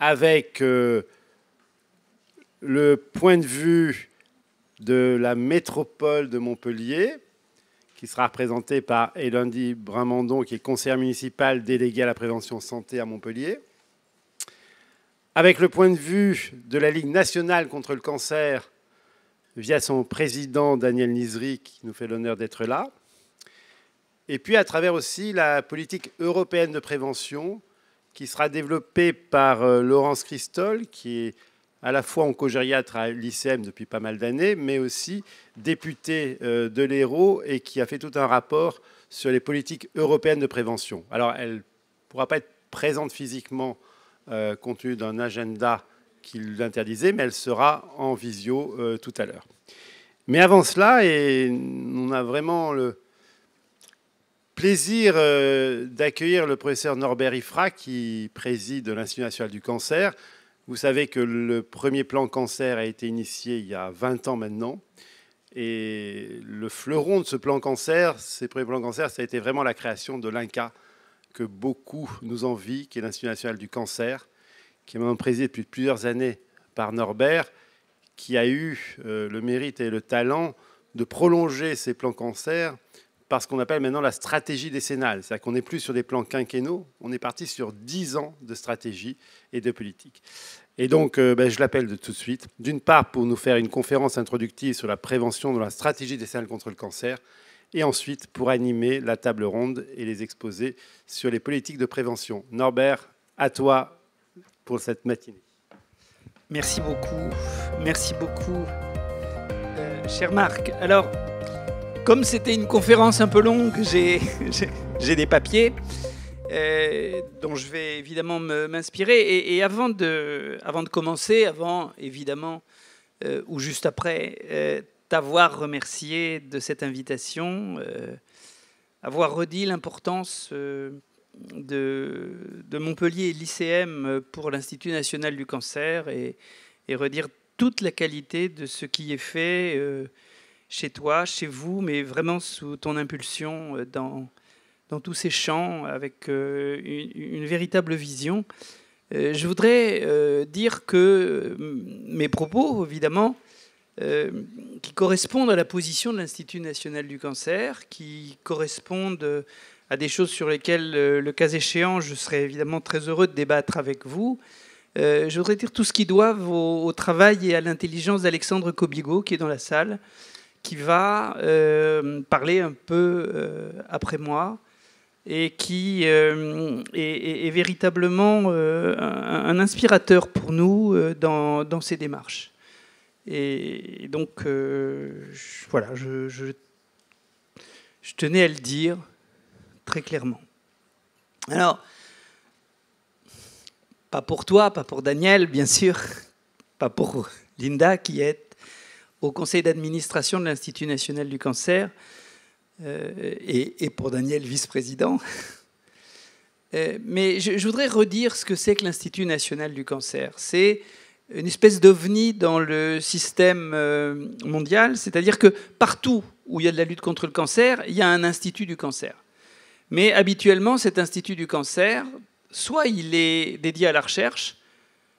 avec le point de vue de la métropole de Montpellier, qui sera représenté par Élodie Brimandon, qui est conseillère municipale déléguée à la prévention santé à Montpellier, avec le point de vue de la Ligue nationale contre le cancer, via son président Daniel Nizri, qui nous fait l'honneur d'être là, et puis à travers aussi la politique européenne de prévention, qui sera développée par Laurence Christol, qui est à la fois oncogériatre à l'ICM depuis pas mal d'années, mais aussi députée de l'Hérault et qui a fait tout un rapport sur les politiques européennes de prévention. Alors, elle ne pourra pas être présente physiquement compte tenu d'un agenda qui l'interdisait, mais elle sera en visio tout à l'heure. Mais avant cela, et on a vraiment le plaisir d'accueillir le professeur Norbert Ifra, qui préside l'Institut national du cancer. Vous savez que le premier plan cancer a été initié il y a 20 ans maintenant. Et le fleuron de ce plan cancer, ces premiers plans cancer, ça a été vraiment la création de l'INCa, que beaucoup nous envient, qui est l'Institut national du cancer, qui est maintenant présidé depuis plusieurs années par Norbert, qui a eu le mérite et le talent de prolonger ces plans cancer par ce qu'on appelle maintenant la stratégie décennale. C'est-à-dire qu'on n'est plus sur des plans quinquennaux, on est parti sur 10 ans de stratégie et de politique. Et donc, je l'appelle de tout de suite, d'une part pour nous faire une conférence introductive sur la prévention de la stratégie décennale contre le cancer, et ensuite pour animer la table ronde et les exposés sur les politiques de prévention. Norbert, à toi pour cette matinée. Merci beaucoup, cher Marc. Alors, comme c'était une conférence un peu longue, j'ai des papiers dont je vais évidemment m'inspirer. Et avant de commencer, évidemment, ou juste après, t'avoir remercié de cette invitation, avoir redit l'importance de Montpellier et l'ICM pour l'Institut national du cancer et redire toute la qualité de ce qui est fait chez toi, chez vous, mais vraiment sous ton impulsion dans tous ces champs, avec une véritable vision. Je voudrais dire que mes propos, évidemment, qui correspondent à la position de l'Institut national du cancer, qui correspondent à des choses sur lesquelles, le cas échéant, je serais évidemment très heureux de débattre avec vous. Je voudrais dire tout ce qui doivent au travail et à l'intelligence d'Alexandre Kobigo, qui est dans la salle, qui va parler un peu après moi et qui est véritablement un inspirateur pour nous dans ces démarches. Et donc, voilà, je tenais à le dire très clairement. Alors, pas pour toi, pas pour Daniel, bien sûr, pas pour Linda, qui est au conseil d'administration de l'Institut national du cancer, et pour Daniel, vice-président. Mais je voudrais redire ce que c'est que l'Institut national du cancer. C'est une espèce d'ovni dans le système mondial, c'est-à-dire que partout où il y a de la lutte contre le cancer, il y a un institut du cancer. Mais habituellement, cet institut du cancer, soit il est dédié à la recherche,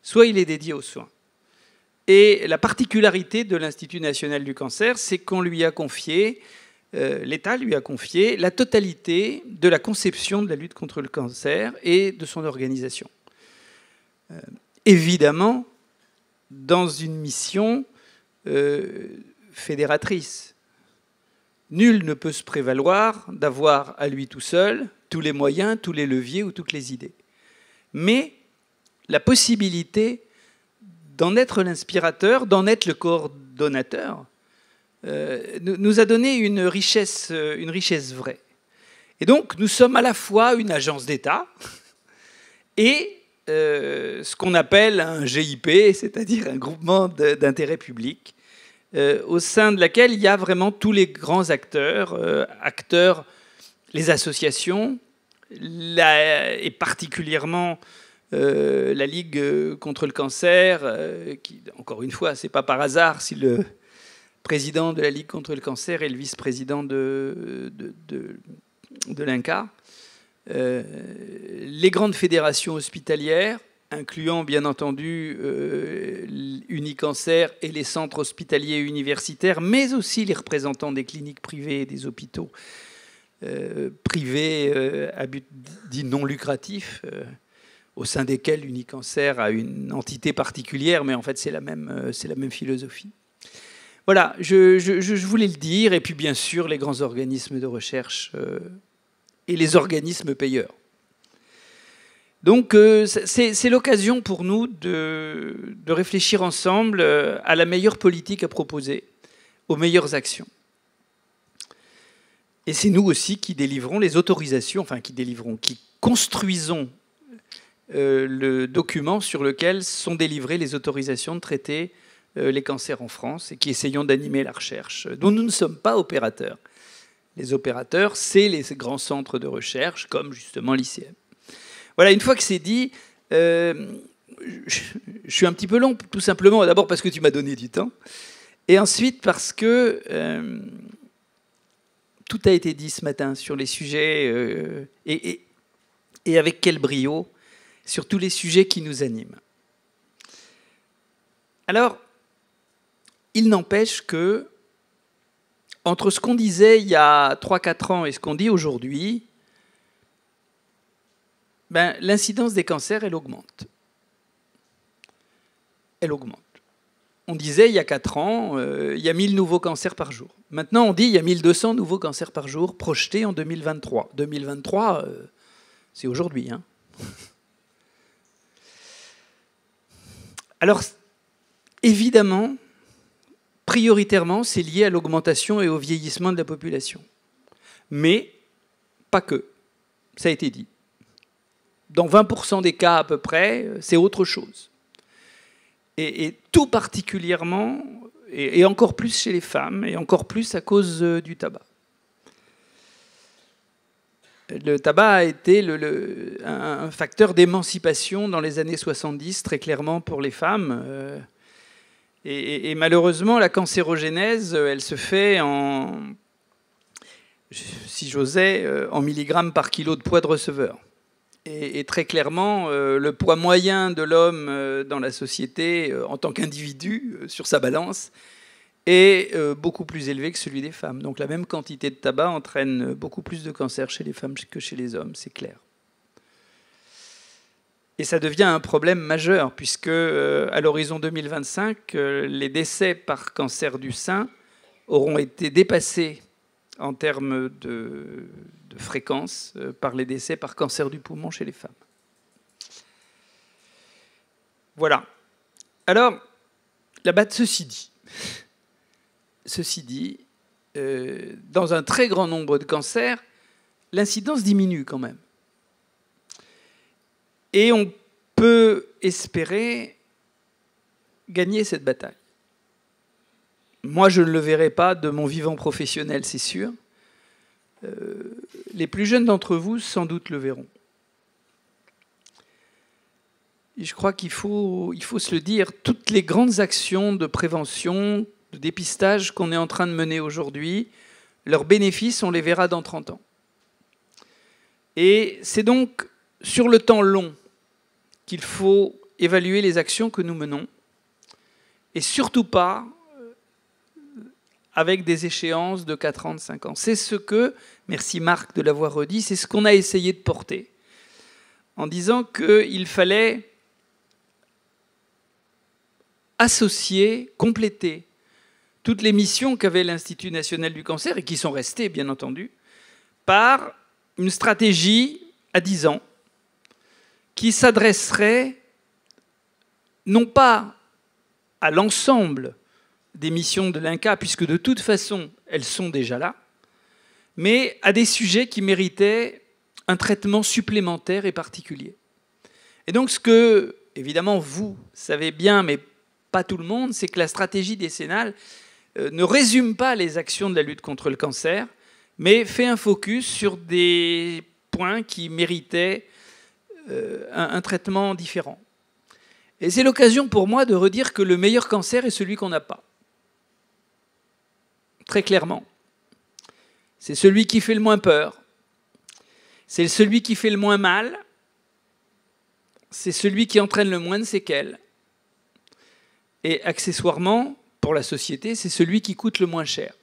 soit il est dédié aux soins. Et la particularité de l'Institut national du cancer, c'est qu'on lui a confié, l'État lui a confié la totalité de la conception de la lutte contre le cancer et de son organisation. Évidemment, dans une mission fédératrice. Nul ne peut se prévaloir d'avoir à lui tout seul tous les moyens, tous les leviers ou toutes les idées. Mais la possibilité d'en être l'inspirateur, d'en être le coordonnateur, nous a donné une richesse vraie. Et donc, nous sommes à la fois une agence d'État et ce qu'on appelle un GIP, c'est-à-dire un groupement d'intérêt public, au sein de laquelle il y a vraiment tous les grands acteurs, les associations, et particulièrement la Ligue contre le cancer, qui, encore une fois, c'est pas par hasard si le président de la Ligue contre le cancer est le vice-président de l'INCa, les grandes fédérations hospitalières, incluant bien entendu Unicancer et les centres hospitaliers et universitaires, mais aussi les représentants des cliniques privées et des hôpitaux privés à but dit non lucratif, au sein desquels Unicancer a une entité particulière, mais en fait c'est la même philosophie. Voilà, je voulais le dire, et puis bien sûr les grands organismes de recherche et les organismes payeurs. Donc c'est l'occasion pour nous de réfléchir ensemble à la meilleure politique à proposer, aux meilleures actions. Et c'est nous aussi qui délivrons les autorisations, enfin qui construisons le document sur lequel sont délivrées les autorisations de traiter les cancers en France et qui essayons d'animer la recherche, dont nous ne sommes pas opérateurs. Les opérateurs, c'est les grands centres de recherche, comme justement l'ICM. Voilà, une fois que c'est dit, je suis un petit peu long, tout simplement, d'abord parce que tu m'as donné du temps, et ensuite parce que tout a été dit ce matin sur les sujets, et avec quel brio, sur tous les sujets qui nous animent. Alors, il n'empêche que, entre ce qu'on disait il y a 3-4 ans et ce qu'on dit aujourd'hui, l'incidence des cancers, elle augmente. Elle augmente. On disait il y a 4 ans, il y a 1000 nouveaux cancers par jour. Maintenant, on dit il y a 1200 nouveaux cancers par jour projetés en 2023. 2023, c'est aujourd'hui. Hein. Alors, évidemment, prioritairement, c'est lié à l'augmentation et au vieillissement de la population. Mais pas que. Ça a été dit. Dans 20% des cas à peu près, c'est autre chose. Et tout particulièrement, et encore plus chez les femmes, et encore plus à cause du tabac. Le tabac a été un facteur d'émancipation dans les années 70, très clairement pour les femmes. Et malheureusement, la cancérogénèse, elle se fait en, si j'osais, en milligrammes par kilo de poids de receveur. Et très clairement, le poids moyen de l'homme dans la société, en tant qu'individu, sur sa balance, est beaucoup plus élevé que celui des femmes. Donc la même quantité de tabac entraîne beaucoup plus de cancer chez les femmes que chez les hommes, c'est clair. Et ça devient un problème majeur, puisque à l'horizon 2025, les décès par cancer du sein auront été dépassés en termes de fréquence par les décès par cancer du poumon chez les femmes. Voilà. Alors, ceci dit, dans un très grand nombre de cancers, l'incidence diminue quand même. Et on peut espérer gagner cette bataille. Moi, je ne le verrai pas de mon vivant professionnel, c'est sûr. Les plus jeunes d'entre vous, sans doute, le verront. Et je crois qu'il faut se le dire, toutes les grandes actions de prévention, de dépistage qu'on est en train de mener aujourd'hui, leurs bénéfices, on les verra dans 30 ans. Et c'est donc sur le temps long qu'il faut évaluer les actions que nous menons, et surtout pas avec des échéances de 4 ans, de 5 ans. C'est ce que, merci Marc de l'avoir redit, c'est ce qu'on a essayé de porter, en disant qu'il fallait associer, compléter toutes les missions qu'avait l'Institut national du cancer, et qui sont restées, bien entendu, par une stratégie à 10 ans, qui s'adresserait non pas à l'ensemble des missions de l'INCa, puisque de toute façon, elles sont déjà là, mais à des sujets qui méritaient un traitement supplémentaire et particulier. Et donc ce que, évidemment, vous savez bien, mais pas tout le monde, c'est que la stratégie décennale ne résume pas les actions de la lutte contre le cancer, mais fait un focus sur des points qui méritaient un traitement différent. Et c'est l'occasion pour moi de redire que le meilleur cancer est celui qu'on n'a pas. Très clairement. C'est celui qui fait le moins peur. C'est celui qui fait le moins mal. c'est celui qui entraîne le moins de séquelles. Et accessoirement, pour la société, c'est celui qui coûte le moins cher.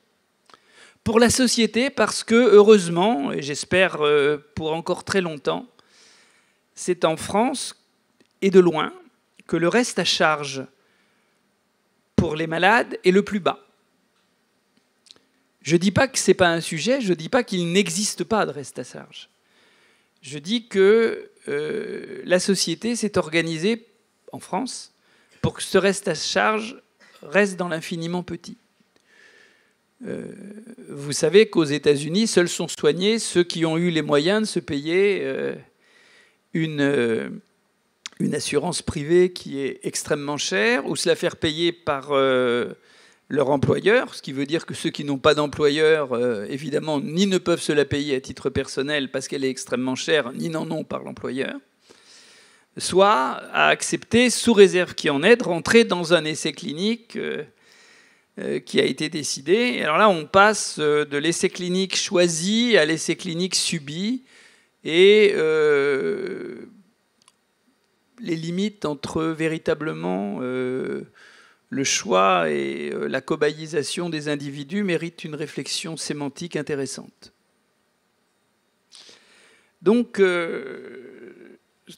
Pour la société, parce que, heureusement, et j'espère pour encore très longtemps, c'est en France, et de loin, que le reste à charge pour les malades est le plus bas. Je ne dis pas que ce n'est pas un sujet, je ne dis pas qu'il n'existe pas de reste à charge. Je dis que la société s'est organisée en France pour que ce reste à charge reste dans l'infiniment petit. Vous savez qu'aux États-Unis, seuls sont soignés ceux qui ont eu les moyens de se payer une assurance privée qui est extrêmement chère ou se la faire payer par leur employeur, ce qui veut dire que ceux qui n'ont pas d'employeur, évidemment, ni ne peuvent se la payer à titre personnel parce qu'elle est extrêmement chère, ni n'en ont par l'employeur, soit à accepter, sous réserve qu'il y en ait, de rentrer dans un essai clinique qui a été décidé. Et alors là, on passe de l'essai clinique choisi à l'essai clinique subi, et les limites entre véritablement le choix et la cobayisation des individus méritent une réflexion sémantique intéressante. Donc,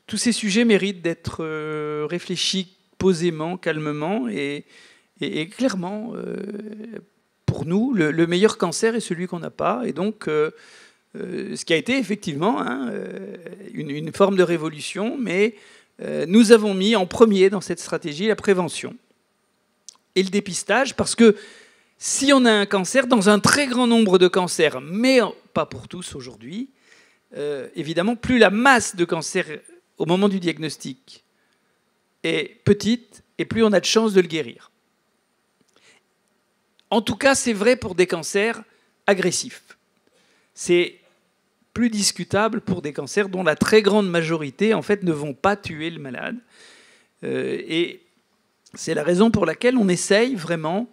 tous ces sujets méritent d'être réfléchis posément, calmement, et clairement, pour nous, le meilleur cancer est celui qu'on n'a pas. Et donc, ce qui a été effectivement une forme de révolution, mais nous avons mis en premier dans cette stratégie la prévention et le dépistage, parce que si on a un cancer, dans un très grand nombre de cancers, mais pas pour tous aujourd'hui, évidemment, plus la masse de cancer au moment du diagnostic est petite, et plus on a de chances de le guérir. En tout cas, c'est vrai pour des cancers agressifs. C'est plus discutable pour des cancers dont la très grande majorité, en fait, ne vont pas tuer le malade. Et c'est la raison pour laquelle on essaye vraiment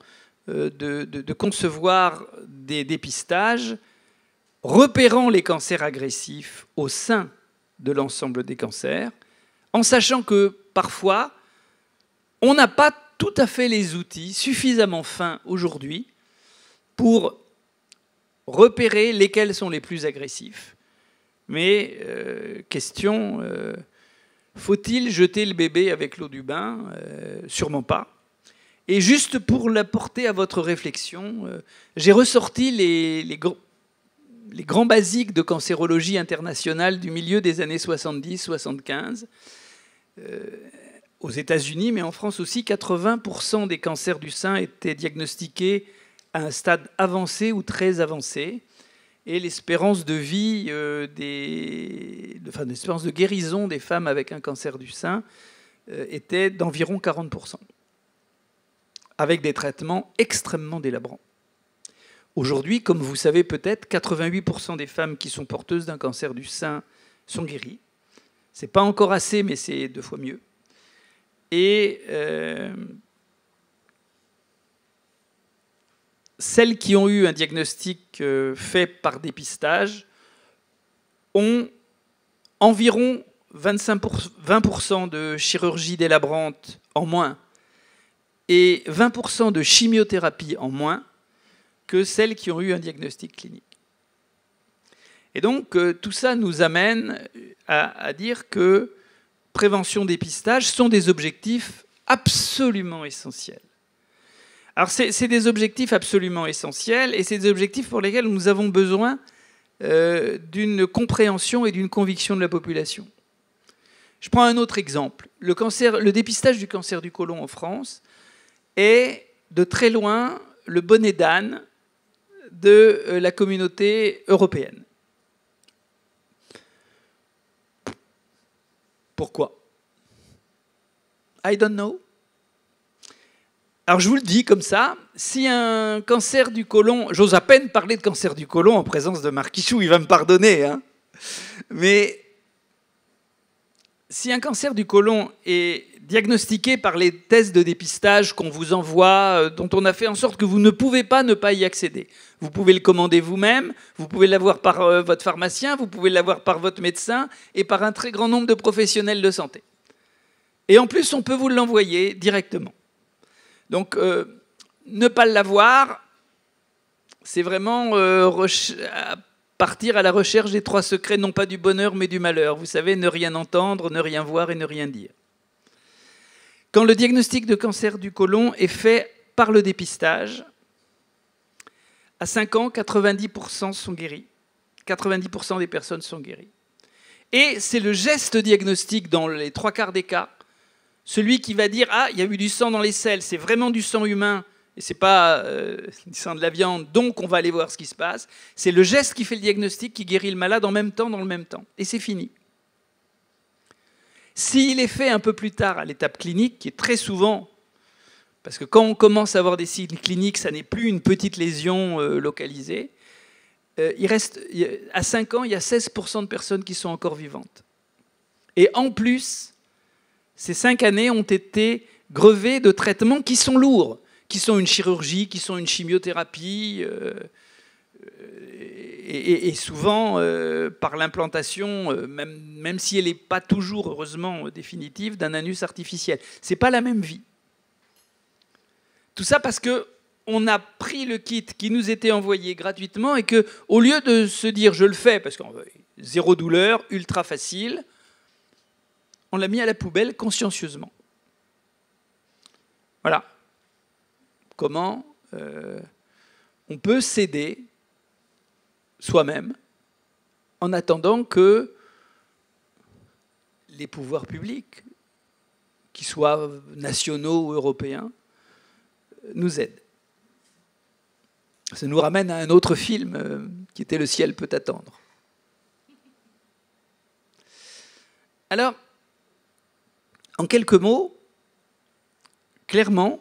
de concevoir des dépistages repérant les cancers agressifs au sein de l'ensemble des cancers, en sachant que parfois, on n'a pas tout à fait les outils suffisamment fins aujourd'hui pour repérer lesquels sont les plus agressifs. Mais question, faut-il jeter le bébé avec l'eau du bain? Sûrement pas. Et juste pour l'apporter à votre réflexion, j'ai ressorti les grands basiques de cancérologie internationale du milieu des années 70-75. Aux États-Unis, mais en France aussi, 80% des cancers du sein étaient diagnostiqués à un stade avancé ou très avancé. Et l'espérance de vie, l'espérance de guérison des femmes avec un cancer du sein était d'environ 40%, avec des traitements extrêmement délabrants. Aujourd'hui, comme vous savez peut-être, 88% des femmes qui sont porteuses d'un cancer du sein sont guéries. Ce n'est pas encore assez, mais c'est 2 fois mieux. Et celles qui ont eu un diagnostic fait par dépistage ont environ 20% de chirurgie délabrante en moins et 20% de chimiothérapie en moins que celles qui ont eu un diagnostic clinique. Et donc, tout ça nous amène à dire que prévention, dépistage sont des objectifs absolument essentiels. Alors, c'est des objectifs absolument essentiels, et c'est des objectifs pour lesquels nous avons besoin d'une compréhension et d'une conviction de la population. Je prends un autre exemple. Le dépistage du cancer du côlon en France est de très loin le bonnet d'âne de la communauté européenne. Pourquoi? I don't know. Alors je vous le dis comme ça, si un cancer du côlon, j'ose à peine parler de cancer du côlon en présence de Marc Ichou, il va me pardonner, hein, mais si un cancer du côlon est diagnostiqué par les tests de dépistage qu'on vous envoie, dont on a fait en sorte que vous ne pouvez pas ne pas y accéder. Vous pouvez le commander vous-même, vous pouvez l'avoir par votre pharmacien, vous pouvez l'avoir par votre médecin et par un très grand nombre de professionnels de santé. Et en plus, on peut vous l'envoyer directement. Donc, ne pas l'avoir, c'est vraiment partir à la recherche des 3 secrets, non pas du bonheur, mais du malheur. Vous savez, ne rien entendre, ne rien voir et ne rien dire. Quand le diagnostic de cancer du côlon est fait par le dépistage, à 5 ans, 90% sont guéris. 90% des personnes sont guéries. Et c'est le geste diagnostique dans les 3/4 des cas, celui qui va dire « Ah, il y a eu du sang dans les selles, c'est vraiment du sang humain, et ce n'est pas du sang de la viande, donc on va aller voir ce qui se passe ». C'est le geste qui fait le diagnostic, qui guérit le malade en même temps, dans le même temps. Et c'est fini. S'il est fait un peu plus tard à l'étape clinique, qui est très souvent, parce que quand on commence à avoir des signes cliniques, ça n'est plus une petite lésion localisée, à 5 ans, il y a 16% de personnes qui sont encore vivantes. Et en plus, ces 5 années ont été grevées de traitements qui sont lourds, qui sont une chirurgie, qui sont une chimiothérapie, et souvent par l'implantation, même si elle n'est pas toujours, heureusement, définitive, d'un anus artificiel. Ce n'est pas la même vie. Tout ça parce qu'on a pris le kit qui nous était envoyé gratuitement et qu'au lieu de se dire « je le fais » parce qu'on veut zéro douleur, ultra facile, on l'a mis à la poubelle consciencieusement. Voilà. Comment on peut s'aider soi-même en attendant que les pouvoirs publics, qu'ils soient nationaux ou européens, nous aident. Ça nous ramène à un autre film qui était « Le ciel peut attendre ». Alors, en quelques mots, clairement,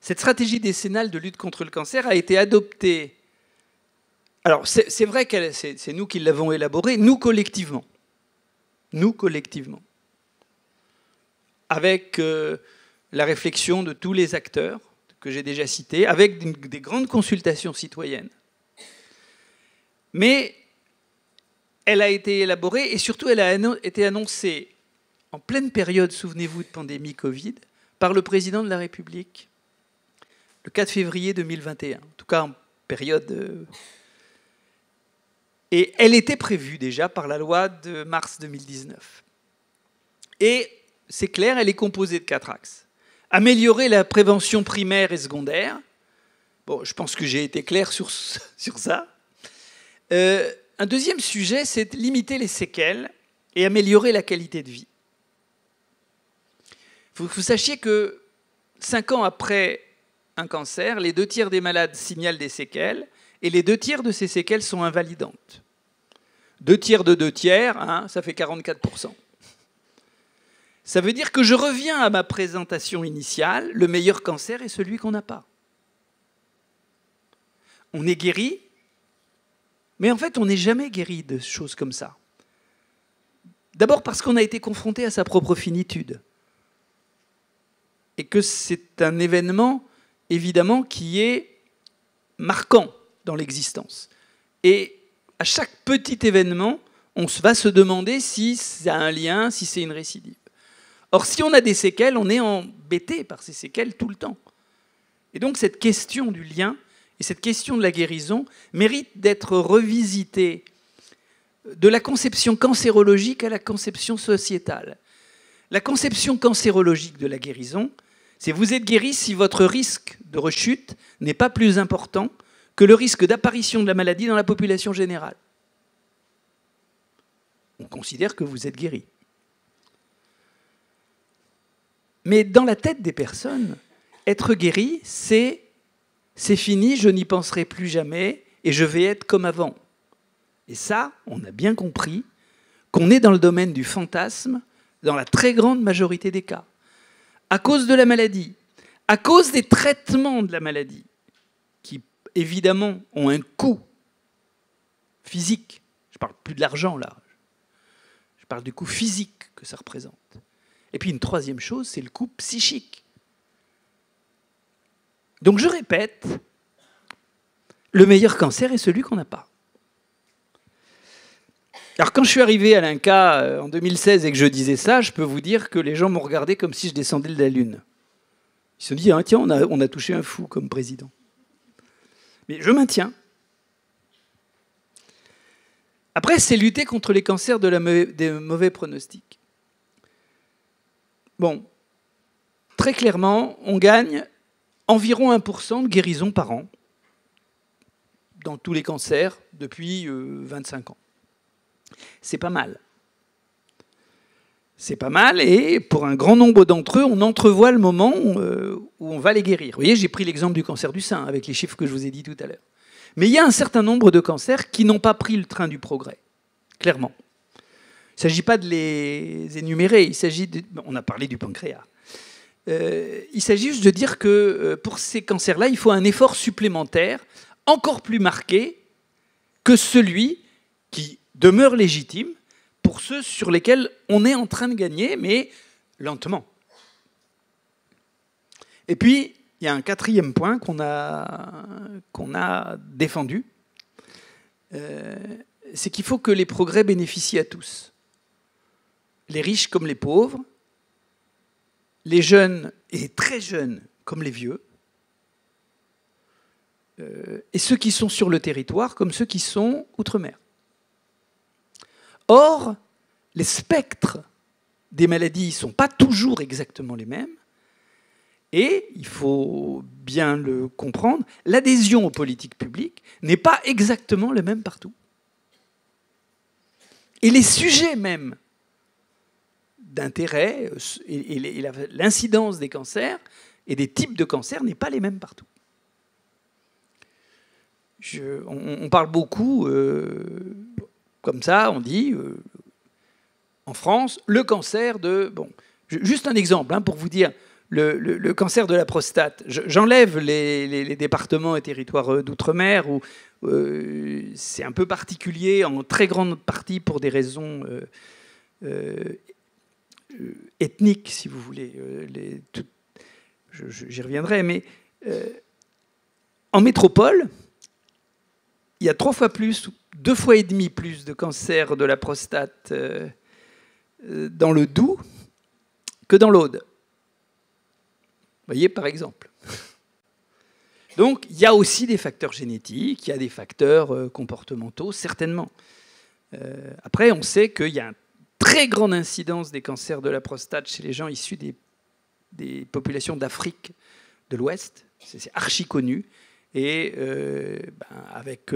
cette stratégie décennale de lutte contre le cancer a été adoptée. Alors, c'est vrai que c'est nous qui l'avons élaborée, nous collectivement. Nous collectivement. Avec la réflexion de tous les acteurs que j'ai déjà cités, avec des grandes consultations citoyennes. Mais elle a été élaborée et surtout elle a été annoncée en pleine période, souvenez-vous, de pandémie Covid, par le président de la République, le 4 février 2021, en tout cas en période... Et elle était prévue déjà par la loi de mars 2019. Et c'est clair, elle est composée de 4 axes. Améliorer la prévention primaire et secondaire. Bon, je pense que j'ai été clair sur ça. Un deuxième sujet, c'est limiter les séquelles et améliorer la qualité de vie. Il faut que vous sachiez que 5 ans après un cancer, les 2/3 des malades signalent des séquelles et les 2/3 de ces séquelles sont invalidantes. 2/3 de 2/3, hein, ça fait 44%. Ça veut dire que je reviens à ma présentation initiale, le meilleur cancer est celui qu'on n'a pas. On est guéri, mais en fait, on n'est jamais guéri de choses comme ça. D'abord parce qu'on a été confronté à sa propre finitude. Et que c'est un événement, évidemment, qui est marquant dans l'existence. Et à chaque petit événement, on va se demander si ça a un lien, si c'est une récidive. Or, si on a des séquelles, on est embêté par ces séquelles tout le temps. Et donc, cette question du lien et cette question de la guérison mérite d'être revisitée de la conception cancérologique à la conception sociétale. La conception cancérologique de la guérison, c'est vous êtes guéri si votre risque de rechute n'est pas plus important que le risque d'apparition de la maladie dans la population générale. On considère que vous êtes guéri. Mais dans la tête des personnes, être guéri, c'est fini, je n'y penserai plus jamais et je vais être comme avant. Et ça, on a bien compris qu'on est dans le domaine du fantasme dans la très grande majorité des cas. À cause de la maladie, à cause des traitements de la maladie, qui évidemment ont un coût physique. Je ne parle plus de l'argent là. Je parle du coût physique que ça représente. Et puis une troisième chose, c'est le coût psychique. Donc je répète, le meilleur cancer est celui qu'on n'a pas. Alors quand je suis arrivé à l'INCA en 2016 et que je disais ça, je peux vous dire que les gens m'ont regardé comme si je descendais de la Lune. Ils se sont dit, ah, tiens, on a touché un fou comme président. Mais je maintiens. Après, c'est lutter contre les cancers des mauvais pronostics. Bon, très clairement, on gagne environ 1% de guérison par an dans tous les cancers depuis 25 ans. C'est pas mal. C'est pas mal, et pour un grand nombre d'entre eux, on entrevoit le moment où on va les guérir. Vous voyez, j'ai pris l'exemple du cancer du sein, avec les chiffres que je vous ai dit tout à l'heure. Mais il y a un certain nombre de cancers qui n'ont pas pris le train du progrès, clairement. Il ne s'agit pas de les énumérer, il s'agit de... On a parlé du pancréas. Il s'agit juste de dire que pour ces cancers-là, il faut un effort supplémentaire, encore plus marqué que celui qui demeure légitime pour ceux sur lesquels on est en train de gagner, mais lentement. Et puis, il y a un quatrième point qu'on a défendu, c'est qu'il faut que les progrès bénéficient à tous. Les riches comme les pauvres, les jeunes et très jeunes comme les vieux, et ceux qui sont sur le territoire comme ceux qui sont outre-mer. Or, les spectres des maladies ne sont pas toujours exactement les mêmes, et, il faut bien le comprendre, l'adhésion aux politiques publiques n'est pas exactement la même partout. Et les sujets même d'intérêt et l'incidence des cancers et des types de cancers n'est pas les mêmes partout. On parle beaucoup, comme ça, on dit, en France, le cancer de... Bon, juste un exemple, pour vous dire, le cancer de la prostate. J'enlève les départements et territoires d'outre-mer où c'est un peu particulier, en très grande partie pour des raisons ethniques, si vous voulez. J'y reviendrai, mais en métropole, il y a 3 fois plus, 2 fois et demi plus de cancer de la prostate dans le Doubs que dans l'Aude. Vous voyez, par exemple. Donc, il y a aussi des facteurs génétiques, il y a des facteurs comportementaux, certainement. Après, on sait qu'il y a une très grande incidence des cancers de la prostate chez les gens issus des populations d'Afrique de l'Ouest. C'est archi connu. Et avec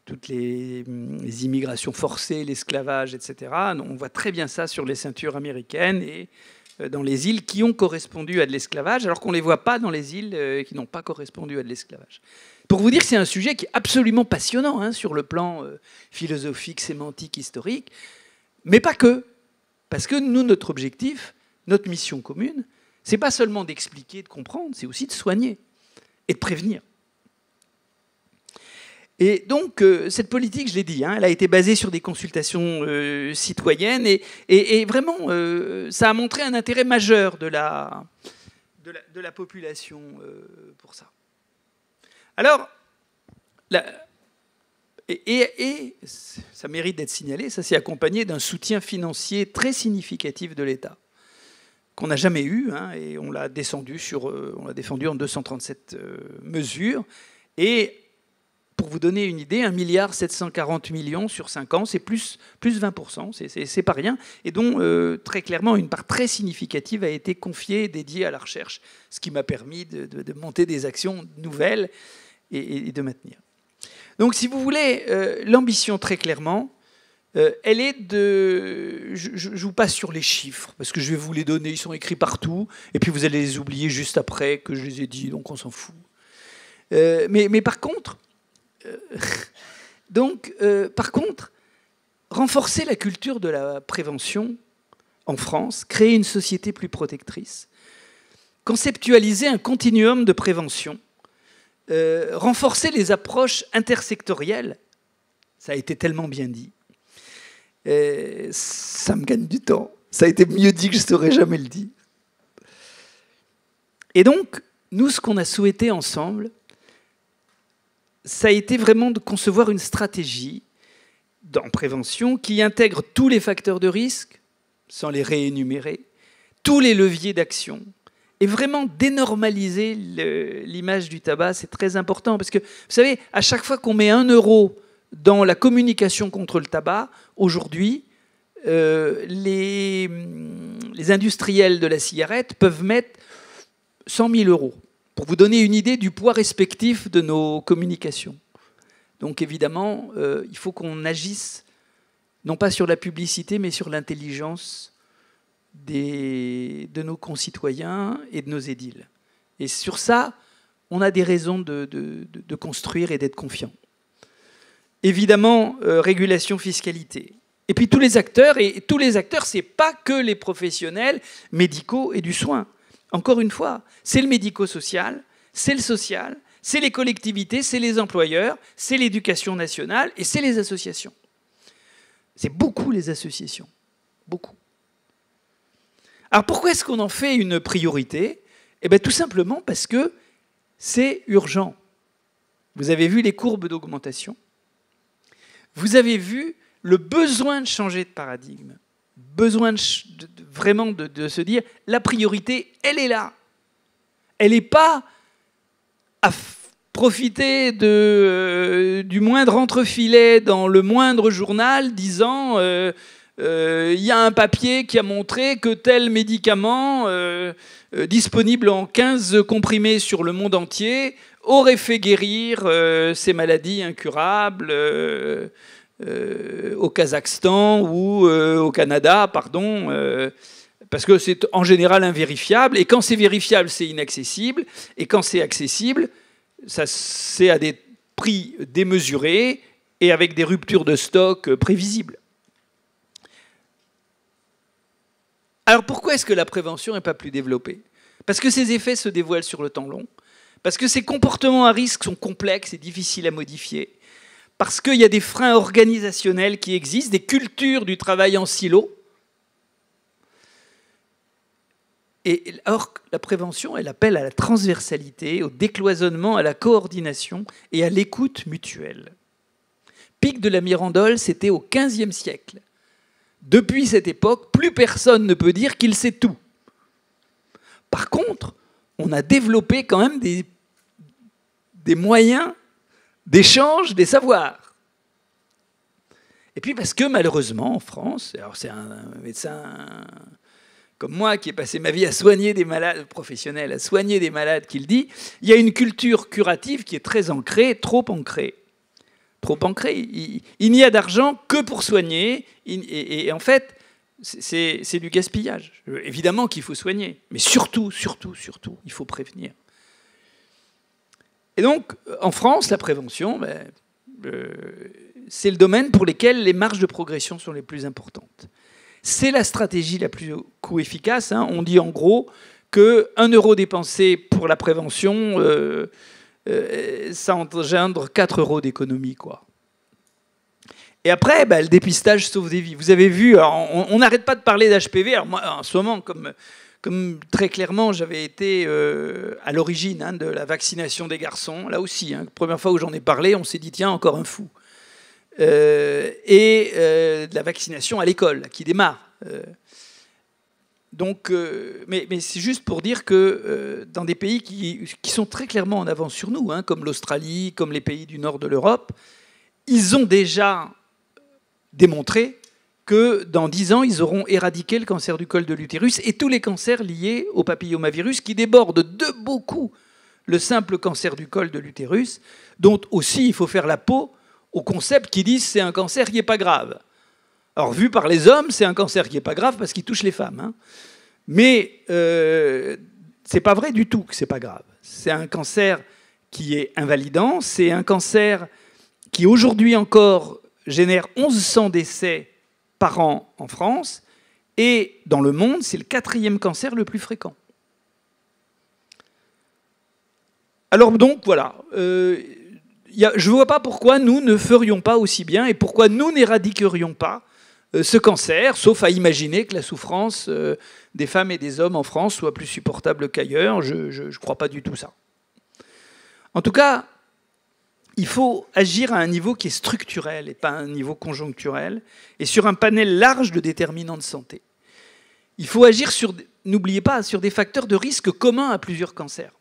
toutes les immigrations forcées, l'esclavage, etc., on voit très bien ça sur les ceintures américaines et dans les îles qui ont correspondu à de l'esclavage, alors qu'on ne les voit pas dans les îles qui n'ont pas correspondu à de l'esclavage. Pour vous dire que c'est un sujet qui est absolument passionnant sur le plan philosophique, sémantique, historique, mais pas que. Parce que nous, notre objectif, notre mission commune, c'est pas seulement d'expliquer, de comprendre, c'est aussi de soigner et de prévenir. Et donc, cette politique, je l'ai dit, elle a été basée sur des consultations citoyennes et vraiment, ça a montré un intérêt majeur de la population pour ça. Alors, et ça mérite d'être signalé, ça s'est accompagné d'un soutien financier très significatif de l'État, qu'on n'a jamais eu, et on l'a défendu en 237 mesures. Et pour vous donner une idée, 1,740 milliard sur 5 ans, c'est plus 20%, c'est pas rien, et dont très clairement une part très significative a été confiée, dédiée à la recherche, ce qui m'a permis de monter des actions nouvelles et de maintenir. Donc si vous voulez, l'ambition très clairement, elle est de... Je vous passe sur les chiffres, parce que je vais vous les donner, ils sont écrits partout, et puis vous allez les oublier juste après que je les ai dit, donc on s'en fout. Mais par contre, renforcer la culture de la prévention en France, créer une société plus protectrice, conceptualiser un continuum de prévention, renforcer les approches intersectorielles, ça a été tellement bien dit, ça me gagne du temps. Ça a été mieux dit que je ne saurais jamais le dire. Et donc, nous, ce qu'on a souhaité ensemble, ça a été vraiment de concevoir une stratégie en prévention qui intègre tous les facteurs de risque, sans les réénumérer, tous les leviers d'action, et vraiment dénormaliser l'image du tabac, c'est très important. Parce que, vous savez, à chaque fois qu'on met 1 euro dans la communication contre le tabac, aujourd'hui, les industriels de la cigarette peuvent mettre 100 000 euros, pour vous donner une idée du poids respectif de nos communications. Donc évidemment, il faut qu'on agisse, non pas sur la publicité, mais sur l'intelligence de nos concitoyens et de nos édiles. Et sur ça, on a des raisons de construire et d'être confiants. Évidemment, régulation, fiscalité. Et puis tous les acteurs, ce n'est pas que les professionnels médicaux et du soin. Encore une fois, c'est le médico-social, c'est le social, c'est les collectivités, c'est les employeurs, c'est l'éducation nationale et c'est les associations. C'est beaucoup les associations, beaucoup. Alors pourquoi est-ce qu'on en fait une priorité? Eh bien tout simplement parce que c'est urgent. Vous avez vu les courbes d'augmentation. Vous avez vu le besoin de changer de paradigme. Besoin vraiment de se dire, la priorité, elle est là. Elle n'est pas à profiter du moindre entrefilet dans le moindre journal disant y a un papier qui a montré que tel médicament disponible en 15 comprimés sur le monde entier aurait fait guérir ces maladies incurables au Kazakhstan ou au Canada, pardon, parce que c'est en général invérifiable, et quand c'est vérifiable, c'est inaccessible, et quand c'est accessible, c'est à des prix démesurés et avec des ruptures de stock prévisibles. Alors pourquoi est-ce que la prévention n'est pas plus développée? Parce que ces effets se dévoilent sur le temps long, parce que ces comportements à risque sont complexes et difficiles à modifier, parce qu'il y a des freins organisationnels qui existent, des cultures du travail en silo. Et or, la prévention, elle appelle à la transversalité, au décloisonnement, à la coordination et à l'écoute mutuelle. Pic de la Mirandole, c'était au XVe siècle. Depuis cette époque, plus personne ne peut dire qu'il sait tout. Par contre, on a développé quand même des moyens d'échange des savoirs. Et puis parce que malheureusement, en France, alors c'est un médecin comme moi qui ai passé ma vie à soigner des malades professionnels, à soigner des malades, qui le dit, il y a une culture curative qui est très ancrée, trop ancrée. Trop ancrée. Il n'y a d'argent que pour soigner, et en fait, c'est du gaspillage. Évidemment qu'il faut soigner, mais surtout, il faut prévenir. Et donc, en France, la prévention, c'est le domaine pour lequel les marges de progression sont les plus importantes. C'est la stratégie la plus coût efficace. On dit en gros que 1 euro dépensé pour la prévention, ça engendre 4 euros d'économie, quoi. Et après, le dépistage sauve des vies. Vous avez vu, on n'arrête pas de parler d'HPV. Alors moi, en ce moment, comme très clairement, j'avais été à l'origine de la vaccination des garçons. Là aussi, la première fois où j'en ai parlé, on s'est dit, tiens, encore un fou. Et de la vaccination à l'école, qui démarre. Mais c'est juste pour dire que dans des pays qui sont très clairement en avance sur nous, comme l'Australie, comme les pays du nord de l'Europe, ils ont déjà démontré que dans 10 ans, ils auront éradiqué le cancer du col de l'utérus et tous les cancers liés au papillomavirus qui débordent de beaucoup le simple cancer du col de l'utérus, dont aussi il faut faire la peau aux concepts qui disent c'est un cancer qui n'est pas grave. Alors, vu par les hommes, c'est un cancer qui n'est pas grave parce qu'il touche les femmes. Mais c'est pas vrai du tout que c'est pas grave. C'est un cancer qui est invalidant, c'est un cancer qui aujourd'hui encore génère 1100 décès par an en France, et dans le monde, c'est le 4e cancer le plus fréquent. Alors donc, voilà. Je ne vois pas pourquoi nous ne ferions pas aussi bien et pourquoi nous n'éradiquerions pas ce cancer, sauf à imaginer que la souffrance des femmes et des hommes en France soit plus supportable qu'ailleurs. Je ne crois pas du tout ça. En tout cas, il faut agir à un niveau qui est structurel et pas à un niveau conjoncturel, et sur un panel large de déterminants de santé. Il faut agir sur, n'oubliez pas, sur des facteurs de risque communs à plusieurs cancers,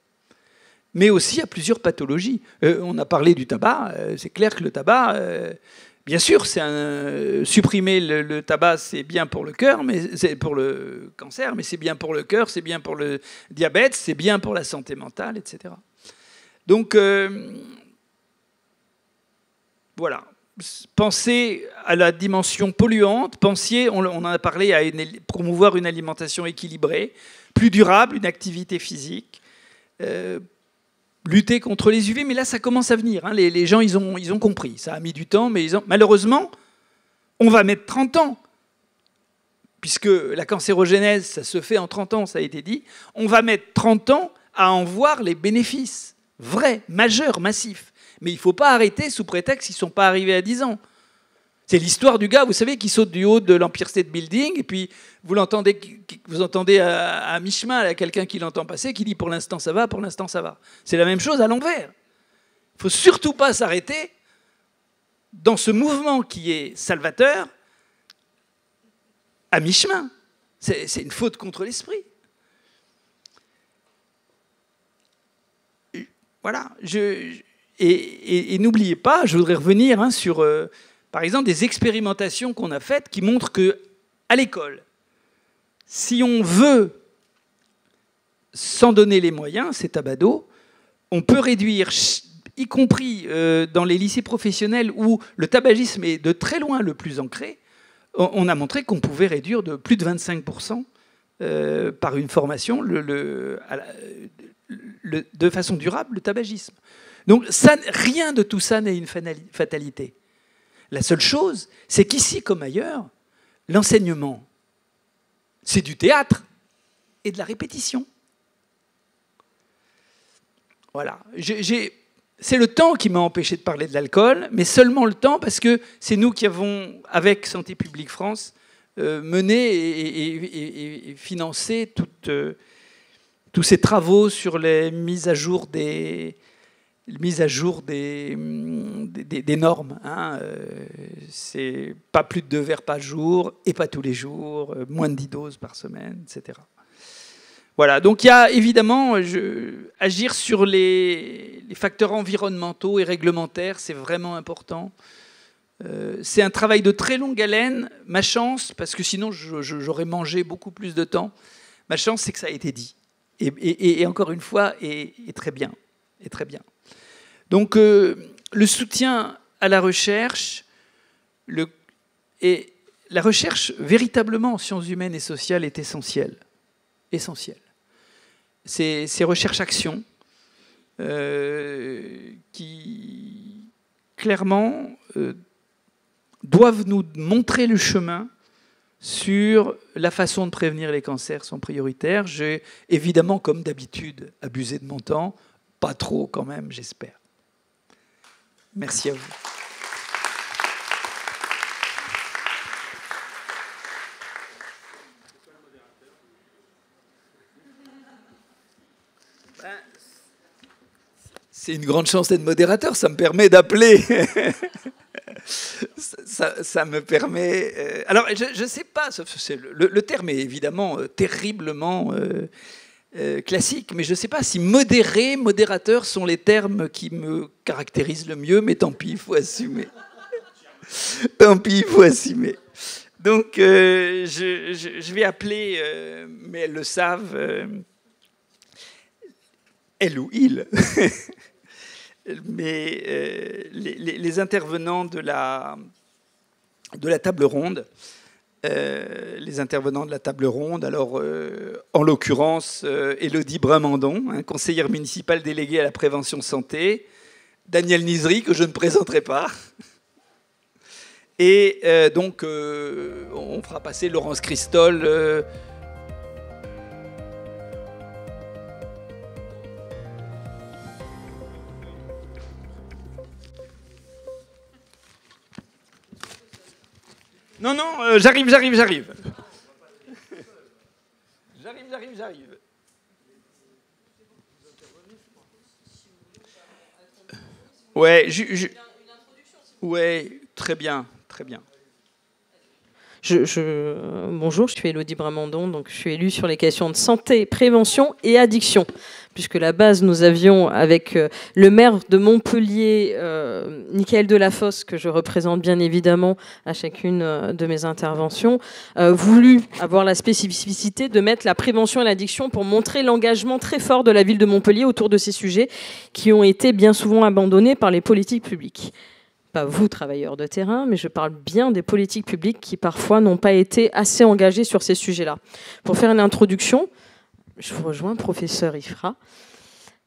mais aussi à plusieurs pathologies. On a parlé du tabac, c'est clair que le tabac, bien sûr, supprimer le tabac, c'est bien pour le cœur, mais c'est pour le cancer, mais c'est bien pour le cœur, c'est bien pour le diabète, c'est bien pour la santé mentale, etc. Donc, voilà. Pensez à la dimension polluante, pensiez, on en a parlé, à promouvoir une alimentation équilibrée, plus durable, une activité physique, lutter contre les UV, mais là ça commence à venir. Hein. Les gens, ils ont compris. Ça a mis du temps, mais malheureusement, on va mettre 30 ans, puisque la cancérogénèse, ça se fait en 30 ans, ça a été dit. On va mettre 30 ans à en voir les bénéfices vrais, majeurs, massifs. Mais il ne faut pas arrêter sous prétexte qu'ils ne sont pas arrivés à 10 ans. C'est l'histoire du gars, vous savez, qui saute du haut de l'Empire State Building, et puis vous entendez à mi-chemin quelqu'un qui l'entend passer, qui dit « pour l'instant ça va, pour l'instant ça va ». C'est la même chose à l'envers. Il ne faut surtout pas s'arrêter dans ce mouvement qui est salvateur à mi-chemin. C'est une faute contre l'esprit. Voilà. Et n'oubliez pas, je voudrais revenir sur, par exemple, des expérimentations qu'on a faites qui montrent qu'à l'école, si on veut s'en donner les moyens, c'est à badaud, on peut réduire, y compris dans les lycées professionnels où le tabagisme est de très loin le plus ancré, on a montré qu'on pouvait réduire de plus de 25% par une formation de façon durable le tabagisme. Donc rien de tout ça n'est une fatalité. La seule chose, c'est qu'ici comme ailleurs, l'enseignement, c'est du théâtre et de la répétition. Voilà. C'est le temps qui m'a empêché de parler de l'alcool, mais seulement le temps parce que c'est nous qui avons, avec Santé publique France, mené et financé tous ces travaux sur les mises à jour des normes. Hein. C'est pas plus de 2 verres par jour et pas tous les jours, moins de 10 doses par semaine, etc. Voilà, donc il y a évidemment agir sur les facteurs environnementaux et réglementaires, c'est vraiment important. C'est un travail de très longue haleine. Ma chance, parce que sinon j'aurais mangé beaucoup plus de temps, ma chance c'est que ça a été dit. Et encore une fois, et très bien. Et très bien. Donc le soutien à la recherche, et la recherche véritablement en sciences humaines et sociales est essentielle. Essentielle. Ces recherches-actions qui, clairement, doivent nous montrer le chemin sur la façon de prévenir les cancers sont prioritaires. J'ai évidemment, comme d'habitude, abusé de mon temps. Pas trop quand même, j'espère. Merci à vous. C'est une grande chance d'être modérateur, ça me permet d'appeler. ça me permet... alors, je ne sais pas, le terme est évidemment terriblement classique, mais je ne sais pas si modéré, modérateur sont les termes qui me caractérisent le mieux, mais tant pis, il faut assumer. Tant pis, il faut assumer. Donc, je vais appeler, mais elles le savent, elle ou il, mais les intervenants de la table ronde. Les intervenants de la table ronde, alors en l'occurrence Élodie Bramandon, conseillère municipale déléguée à la prévention santé, Daniel Nizri, que je ne présenterai pas, et donc on fera passer Laurence Christol. Non, j'arrive. J'arrive. Ouais, ouais, très bien, très bien. Bonjour, je suis Élodie Bramandon, donc je suis élue sur les questions de santé, prévention et addiction. Puisque la base, nous avions, avec le maire de Montpellier, Mickaël Delafosse, que je représente bien évidemment à chacune de mes interventions, voulu avoir la spécificité de mettre la prévention et l'addiction pour montrer l'engagement très fort de la ville de Montpellier autour de ces sujets qui ont été bien souvent abandonnés par les politiques publiques. Pas vous, travailleurs de terrain, mais je parle bien des politiques publiques qui parfois n'ont pas été assez engagées sur ces sujets-là. Pour faire une introduction, je vous rejoins, professeur Ifra,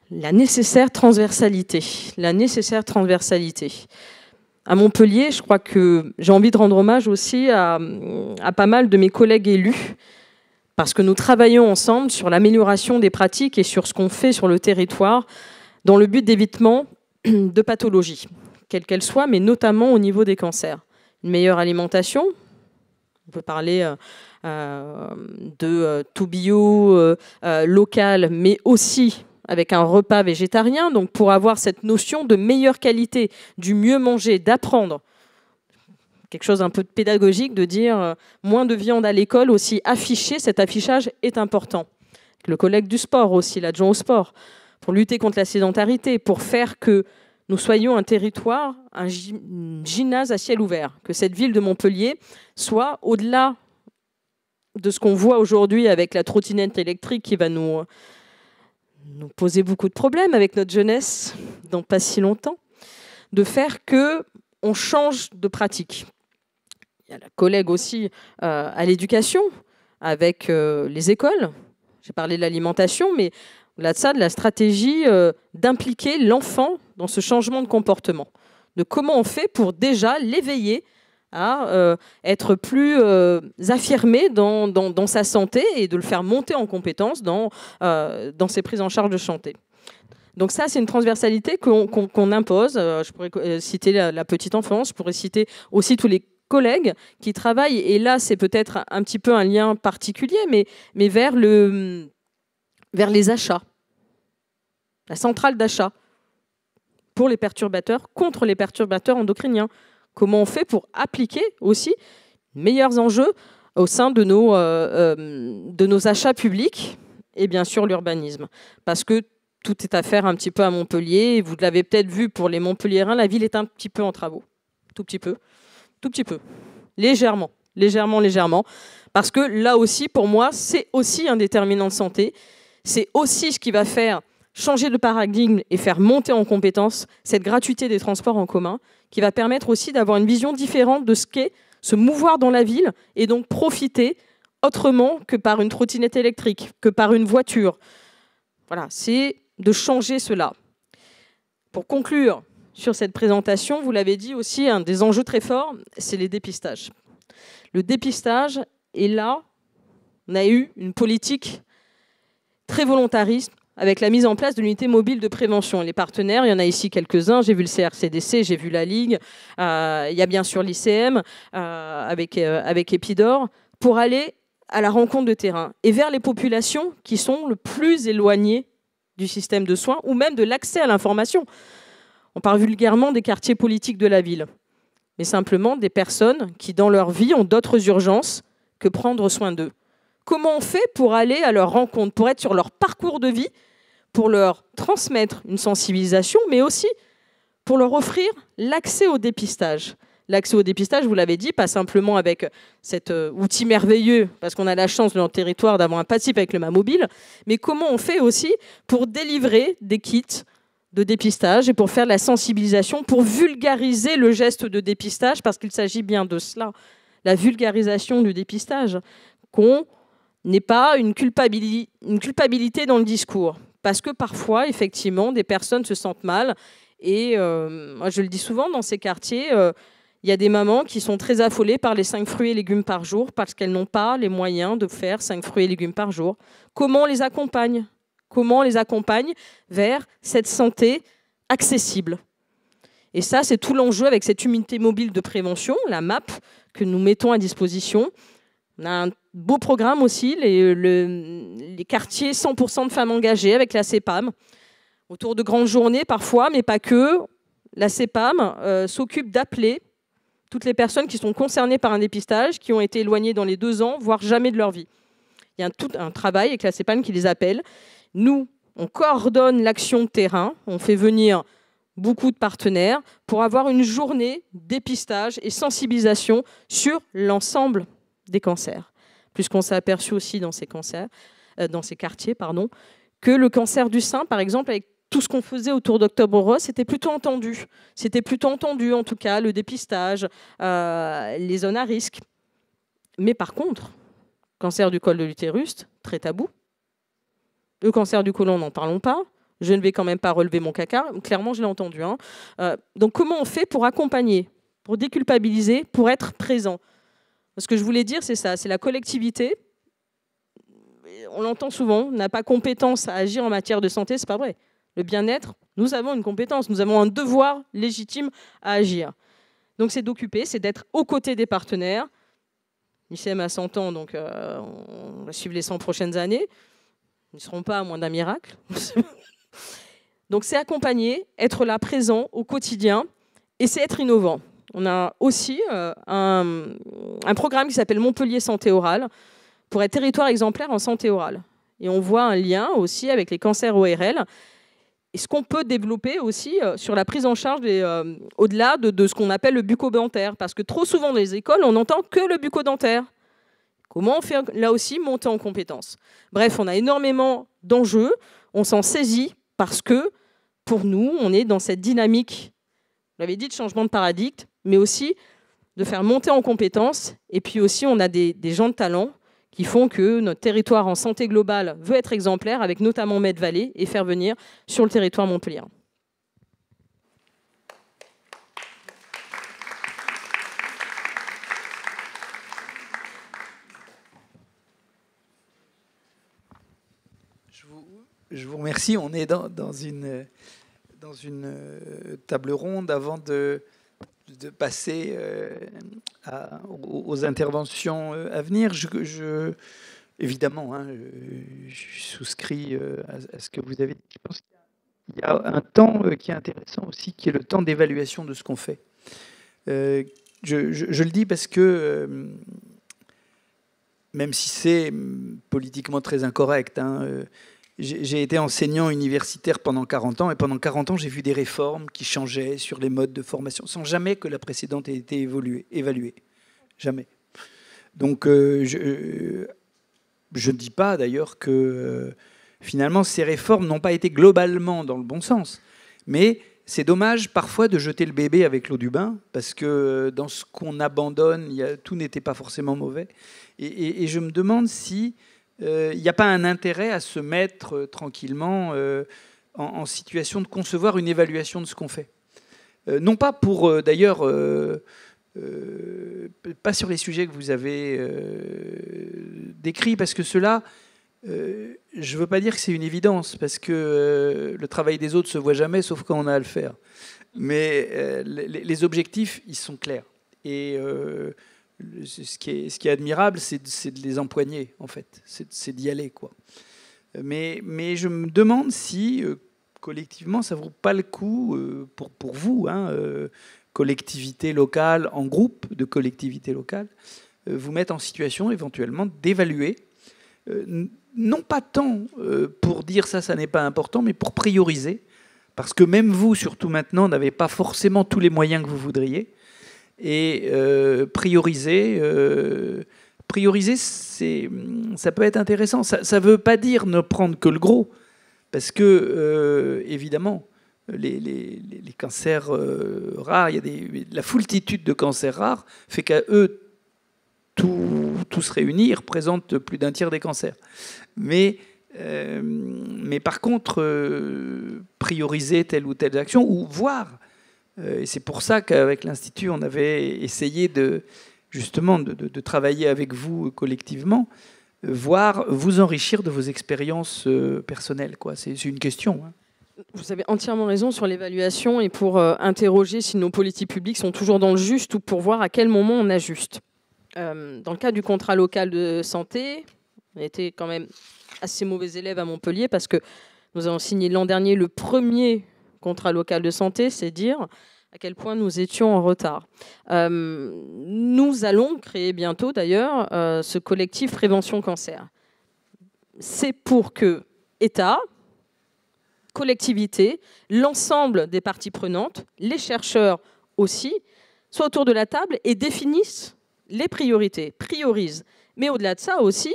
la nécessaire transversalité. La nécessaire transversalité. À Montpellier, je crois que j'ai envie de rendre hommage aussi à pas mal de mes collègues élus, parce que nous travaillons ensemble sur l'amélioration des pratiques et sur ce qu'on fait sur le territoire dans le but d'évitement de pathologies, quelles qu'elles soient, mais notamment au niveau des cancers. Une meilleure alimentation, on peut parler de tout bio, local, mais aussi avec un repas végétarien, donc pour avoir cette notion de meilleure qualité, du mieux manger, d'apprendre. Quelque chose un peu de pédagogique, de dire moins de viande à l'école, aussi afficher, cet affichage est important. Le collègue du sport aussi, l'adjoint au sport, pour lutter contre la sédentarité, pour faire que nous soyons un territoire, un gymnase à ciel ouvert, que cette ville de Montpellier soit au-delà de ce qu'on voit aujourd'hui avec la trottinette électrique qui va nous poser beaucoup de problèmes avec notre jeunesse dans pas si longtemps, de faire qu'on change de pratique. Il y a la collègue aussi à l'éducation, avec les écoles. J'ai parlé de l'alimentation, mais au-delà de ça, de la stratégie d'impliquer l'enfant dans ce changement de comportement. De comment on fait pour déjà l'éveiller à être plus affirmé dans sa santé et de le faire monter en compétence dans ses prises en charge de santé. Donc ça, c'est une transversalité qu'on impose. Je pourrais citer la petite enfance, je pourrais citer aussi tous les collègues qui travaillent, et là, c'est peut-être un petit peu un lien particulier, mais vers les achats, la centrale d'achat pour les perturbateurs, contre les perturbateurs endocriniens. Comment on fait pour appliquer aussi meilleurs enjeux au sein de nos achats publics et bien sûr l'urbanisme. Parce que tout est à faire un petit peu à Montpellier. Vous l'avez peut-être vu pour les Montpelliérains, la ville est un petit peu en travaux. Tout petit peu. Légèrement. Parce que là aussi, pour moi, c'est aussi un déterminant de santé. C'est aussi ce qui va faire changer de paradigme et faire monter en compétence cette gratuité des transports en commun, qui va permettre aussi d'avoir une vision différente de ce qu'est se mouvoir dans la ville et donc profiter autrement que par une trottinette électrique, que par une voiture. Voilà, c'est de changer cela. Pour conclure sur cette présentation, vous l'avez dit aussi, un des enjeux très forts, c'est les dépistages. Le dépistage, et là, on a eu une politique très volontariste avec la mise en place de l'unité mobile de prévention. Les partenaires, il y en a ici quelques-uns, j'ai vu le CRCDC, j'ai vu la Ligue, il y a bien sûr l'ICM avec Epidor, pour aller à la rencontre de terrain et vers les populations qui sont le plus éloignées du système de soins ou même de l'accès à l'information. On parle vulgairement des quartiers politiques de la ville, mais simplement des personnes qui, dans leur vie, ont d'autres urgences que prendre soin d'eux. Comment on fait pour aller à leur rencontre, pour être sur leur parcours de vie, pour leur transmettre une sensibilisation, mais aussi pour leur offrir l'accès au dépistage. L'accès au dépistage, vous l'avez dit, pas simplement avec cet outil merveilleux, parce qu'on a la chance dans notre territoire d'avoir un passif avec le MaMobile, mais comment on fait aussi pour délivrer des kits de dépistage et pour faire de la sensibilisation, pour vulgariser le geste de dépistage, parce qu'il s'agit bien de cela, la vulgarisation du dépistage, qu'on n'ait pas une culpabilité dans le discours. Parce que parfois, effectivement, des personnes se sentent mal. Et moi, je le dis souvent, dans ces quartiers, il y a des mamans qui sont très affolées par les 5 fruits et légumes par jour parce qu'elles n'ont pas les moyens de faire 5 fruits et légumes par jour. Comment on les accompagne ? Comment on les accompagne vers cette santé accessible ? Et ça, c'est tout l'enjeu avec cette unité mobile de prévention, la MAP, que nous mettons à disposition. On a un beau programme aussi, les quartiers 100% de femmes engagées avec la CEPAM, autour de grandes journées parfois, mais pas que. la CEPAM s'occupe d'appeler toutes les personnes qui sont concernées par un dépistage, qui ont été éloignées dans les 2 ans, voire jamais de leur vie. Il y a tout un travail avec la CEPAM qui les appelle. Nous, on coordonne l'action de terrain, on fait venir beaucoup de partenaires pour avoir une journée dépistage et sensibilisation sur l'ensemble des cancers. Puisqu'on s'est aperçu aussi dans ces quartiers, que le cancer du sein, par exemple, avec tout ce qu'on faisait autour d'Octobre Rose, c'était plutôt entendu. C'était plutôt entendu, en tout cas, le dépistage, les zones à risque. Mais par contre, cancer du col de l'utérus, très tabou. Le cancer du côlon, n'en parlons pas. Je ne vais quand même pas relever mon caca. Clairement, je l'ai entendu. Donc, comment on fait pour accompagner, pour déculpabiliser, pour être présent? Ce que je voulais dire, c'est ça, c'est la collectivité. On l'entend souvent, n'a pas compétence à agir en matière de santé, c'est pas vrai. Le bien-être, nous avons une compétence, nous avons un devoir légitime à agir. Donc, c'est d'occuper, c'est d'être aux côtés des partenaires. l'ICM a 100 ans, donc on va suivre les 100 prochaines années. Ils ne seront pas à moins d'un miracle. Donc c'est accompagner, être là présent au quotidien, et c'est être innovant. On a aussi un programme qui s'appelle Montpellier Santé Orale, pour être territoire exemplaire en santé orale. Et on voit un lien aussi avec les cancers ORL. Et ce qu'on peut développer aussi sur la prise en charge au-delà de ce qu'on appelle le bucco-dentaire. Parce que trop souvent dans les écoles, on n'entend que le bucco-dentaire. Comment on fait là aussi monter en compétences? Bref, on a énormément d'enjeux. On s'en saisit parce que, pour nous, on est dans cette dynamique, vous l'avez dit, de changement de paradigme, mais aussi de faire monter en compétences. Et puis aussi, on a des gens de talent qui font que notre territoire en santé globale veut être exemplaire, avec notamment Med-Vallée, et faire venir sur le territoire montpellier. Je vous remercie. On est dans une table ronde avant de passer aux interventions à venir. Évidemment, je souscris à ce que vous avez dit. Je pense qu'il y a un temps qui est intéressant aussi, qui est le temps d'évaluation de ce qu'on fait. Je le dis parce que, même si c'est politiquement très incorrect, j'ai été enseignant universitaire pendant 40 ans, et pendant 40 ans, j'ai vu des réformes qui changeaient sur les modes de formation, sans jamais que la précédente ait été évaluée. Jamais. Donc, je ne dis pas d'ailleurs que finalement, ces réformes n'ont pas été globalement dans le bon sens. Mais c'est dommage parfois de jeter le bébé avec l'eau du bain, parce que dans ce qu'on abandonne, tout n'était pas forcément mauvais. Et je me demande si il n'y a pas un intérêt à se mettre tranquillement en situation de concevoir une évaluation de ce qu'on fait. Non pas pour, d'ailleurs, pas sur les sujets que vous avez décrits, parce que cela, je ne veux pas dire que c'est une évidence, parce que le travail des autres ne se voit jamais, sauf quand on a à le faire. Mais les objectifs, ils sont clairs. Et ce qui est admirable, c'est de les empoigner, en fait. C'est d'y aller, quoi. Mais je me demande si, collectivement, ça ne vaut pas le coup, pour vous, collectivité locale, en groupe de collectivités locales, vous mettre en situation, éventuellement, d'évaluer, non pas tant pour dire ça n'est pas important, mais pour prioriser. Parce que même vous, surtout maintenant, n'avez pas forcément tous les moyens que vous voudriez. Et prioriser, ça peut être intéressant. Ça ne veut pas dire ne prendre que le gros, parce que, évidemment, les cancers rares, la foultitude de cancers rares fait qu'à eux, tous réunis, ils représentent plus d'un tiers des cancers. Mais par contre, prioriser telle ou telle action, ou voir. Et c'est pour ça qu'avec l'Institut, on avait essayé justement de travailler avec vous collectivement, voire vous enrichir de vos expériences personnelles, quoi. C'est une question. Vous avez entièrement raison sur l'évaluation, et pour interroger si nos politiques publiques sont toujours dans le juste, ou pour voir à quel moment on ajuste. Dans le cas du contrat local de santé, on était quand même assez mauvais élèves à Montpellier, parce que nous avons signé l'an dernier le premier contrat local de santé, c'est dire à quel point nous étions en retard. Nous allons créer bientôt, d'ailleurs, ce collectif Prévention Cancer. C'est pour que État, collectivités, l'ensemble des parties prenantes, les chercheurs aussi, soient autour de la table et définissent les priorités, priorisent. Mais au-delà de ça aussi,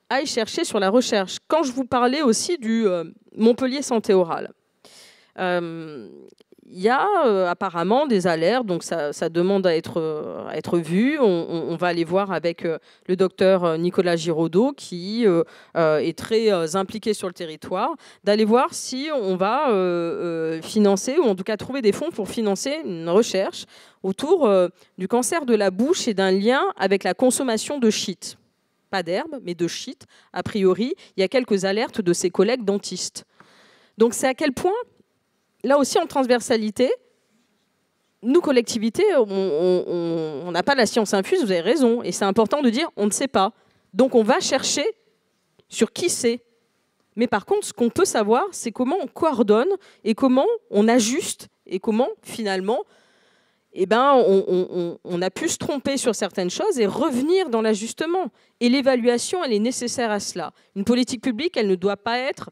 aillent chercher sur la recherche. Quand je vous parlais aussi du Montpellier Santé Orale, il y a apparemment des alertes, donc ça demande à être vu. On va aller voir avec le docteur Nicolas Giraudot, qui est très impliqué sur le territoire, d'aller voir si on va financer, ou en tout cas trouver des fonds pour financer une recherche autour du cancer de la bouche et d'un lien avec la consommation de shit. Pas d'herbe, mais de shit. A priori, il y a quelques alertes de ses collègues dentistes. Donc c'est à quel point, là aussi en transversalité, nous, collectivités, on n'a pas la science infuse, vous avez raison. Et c'est important de dire, on ne sait pas. Donc on va chercher sur qui c'est. Mais par contre, ce qu'on peut savoir, c'est comment on coordonne et comment on ajuste et comment, finalement, on a pu se tromper sur certaines choses et revenir dans l'ajustement. Et l'évaluation, elle est nécessaire à cela. Une politique publique, elle ne doit pas être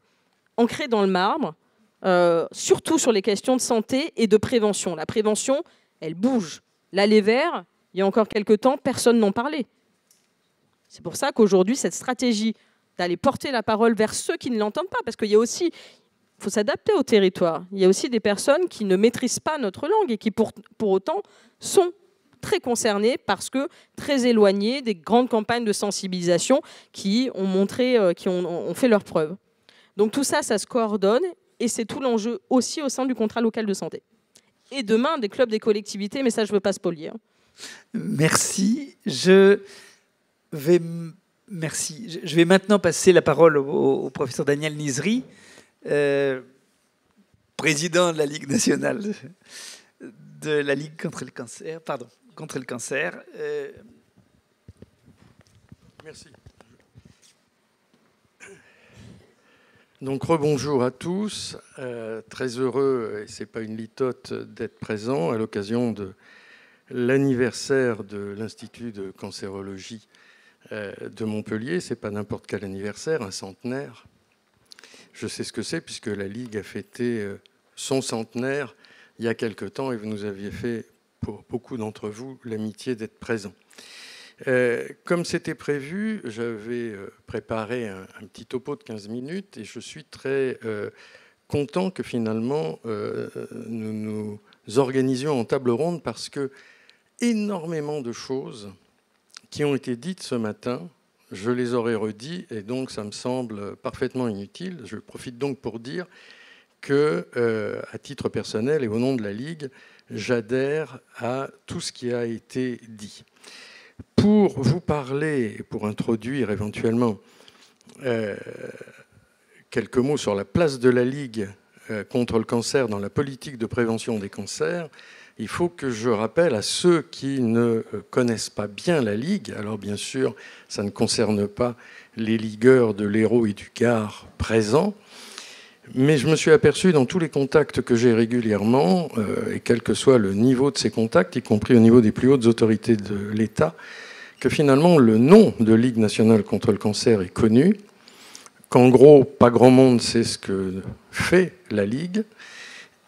ancrée dans le marbre, surtout sur les questions de santé et de prévention. La prévention, elle bouge. L'allée vers, il y a encore quelques temps, personne n'en parlait. C'est pour ça qu'aujourd'hui, cette stratégie d'aller porter la parole vers ceux qui ne l'entendent pas, parce qu'il y a aussi... Il faut s'adapter au territoire. Il y a aussi des personnes qui ne maîtrisent pas notre langue et qui, pour autant, sont très concernées parce que très éloignées des grandes campagnes de sensibilisation qui ont fait leurs preuves. Donc tout ça, ça se coordonne et c'est tout l'enjeu aussi au sein du contrat local de santé. Et demain, des clubs, des collectivités, mais ça, je ne veux pas spolier. Merci. Je vais maintenant passer la parole au professeur Daniel Nizri, président de la Ligue nationale de la Ligue contre le cancer. Merci. Donc rebonjour à tous, très heureux, et c'est pas une litote, d'être présent à l'occasion de l'anniversaire de l'Institut de cancérologie de Montpellier. C'est pas n'importe quel anniversaire, un centenaire. Je sais ce que c'est puisque la Ligue a fêté son centenaire il y a quelque temps et vous nous aviez fait, pour beaucoup d'entre vous, l'amitié d'être présents. Comme c'était prévu, j'avais préparé un petit topo de 15 minutes et je suis très content que finalement nous nous organisions en table ronde parce que énormément de choses qui ont été dites ce matin, je les aurais redits et donc ça me semble parfaitement inutile. Je profite donc pour dire que, à titre personnel et au nom de la Ligue, j'adhère à tout ce qui a été dit. Pour vous parler et pour introduire éventuellement quelques mots sur la place de la Ligue contre le cancer dans la politique de prévention des cancers, il faut que je rappelle à ceux qui ne connaissent pas bien la Ligue, alors bien sûr, ça ne concerne pas les ligueurs de l'Hérault et du Gard présents, mais je me suis aperçu dans tous les contacts que j'ai régulièrement, et quel que soit le niveau de ces contacts, y compris au niveau des plus hautes autorités de l'État, que finalement le nom de Ligue nationale contre le cancer est connu, qu'en gros, pas grand monde sait ce que fait la Ligue,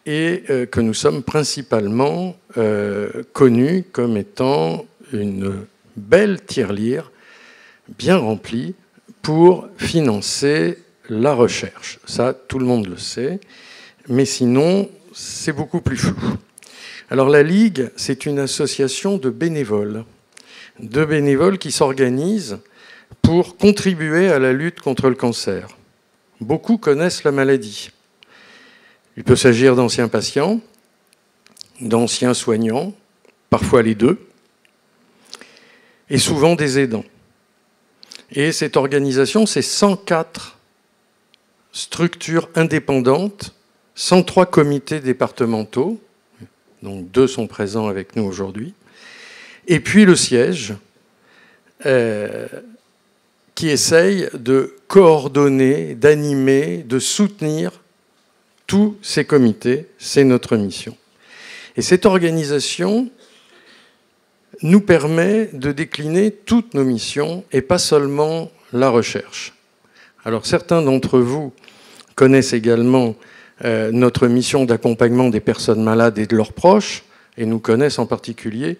et que nous sommes principalement connus comme étant une belle tirelire bien remplie pour financer la recherche. Ça, tout le monde le sait, mais sinon, c'est beaucoup plus flou. Alors la Ligue, c'est une association de bénévoles qui s'organisent pour contribuer à la lutte contre le cancer. Beaucoup connaissent la maladie. Il peut s'agir d'anciens patients, d'anciens soignants, parfois les deux, et souvent des aidants. Et cette organisation, c'est 104 structures indépendantes, 103 comités départementaux, donc 2 sont présents avec nous aujourd'hui, et puis le siège, qui essaye de coordonner, d'animer, de soutenir tous ces comités, c'est notre mission. Et cette organisation nous permet de décliner toutes nos missions et pas seulement la recherche. Alors certains d'entre vous connaissent également notre mission d'accompagnement des personnes malades et de leurs proches, et nous connaissent en particulier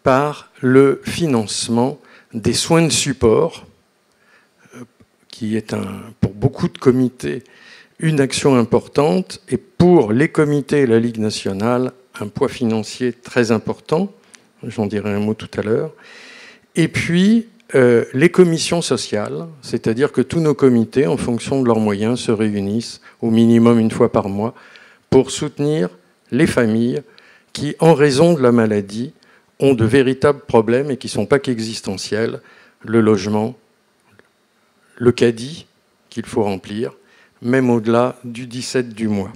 par le financement des soins de support, qui est pour beaucoup de comités une action importante, et pour les comités et la Ligue nationale, un poids financier très important. J'en dirai un mot tout à l'heure. Et puis, les commissions sociales, c'est-à-dire que tous nos comités, en fonction de leurs moyens, se réunissent au minimum une fois par mois pour soutenir les familles qui, en raison de la maladie, ont de véritables problèmes et qui ne sont pas qu'existentiels. Le logement, le caddie qu'il faut remplir, même au-delà du 17 du mois.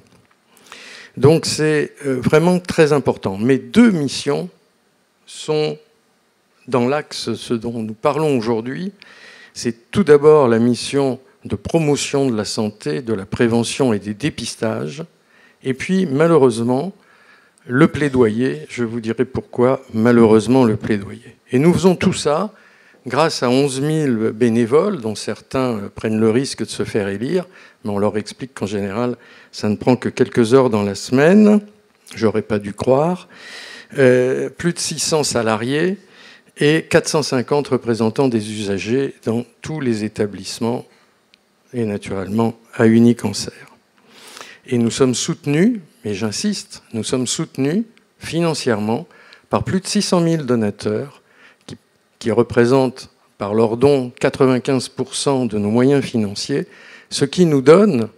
Donc c'est vraiment très important. Mes deux missions sont dans l'axe, ce dont nous parlons aujourd'hui. C'est tout d'abord la mission de promotion de la santé, de la prévention et des dépistages. Et puis, malheureusement, le plaidoyer. Je vous dirai pourquoi, malheureusement, le plaidoyer. Et nous faisons tout ça grâce à 11 000 bénévoles, dont certains prennent le risque de se faire élire, mais on leur explique qu'en général, ça ne prend que quelques heures dans la semaine. J'aurais pas dû croire. Plus de 600 salariés et 450 représentants des usagers dans tous les établissements et naturellement à Unicancer. Et nous sommes soutenus, mais j'insiste, nous sommes soutenus financièrement par plus de 600 000 donateurs qui représentent par leurs dons 95% de nos moyens financiers, ce qui nous donne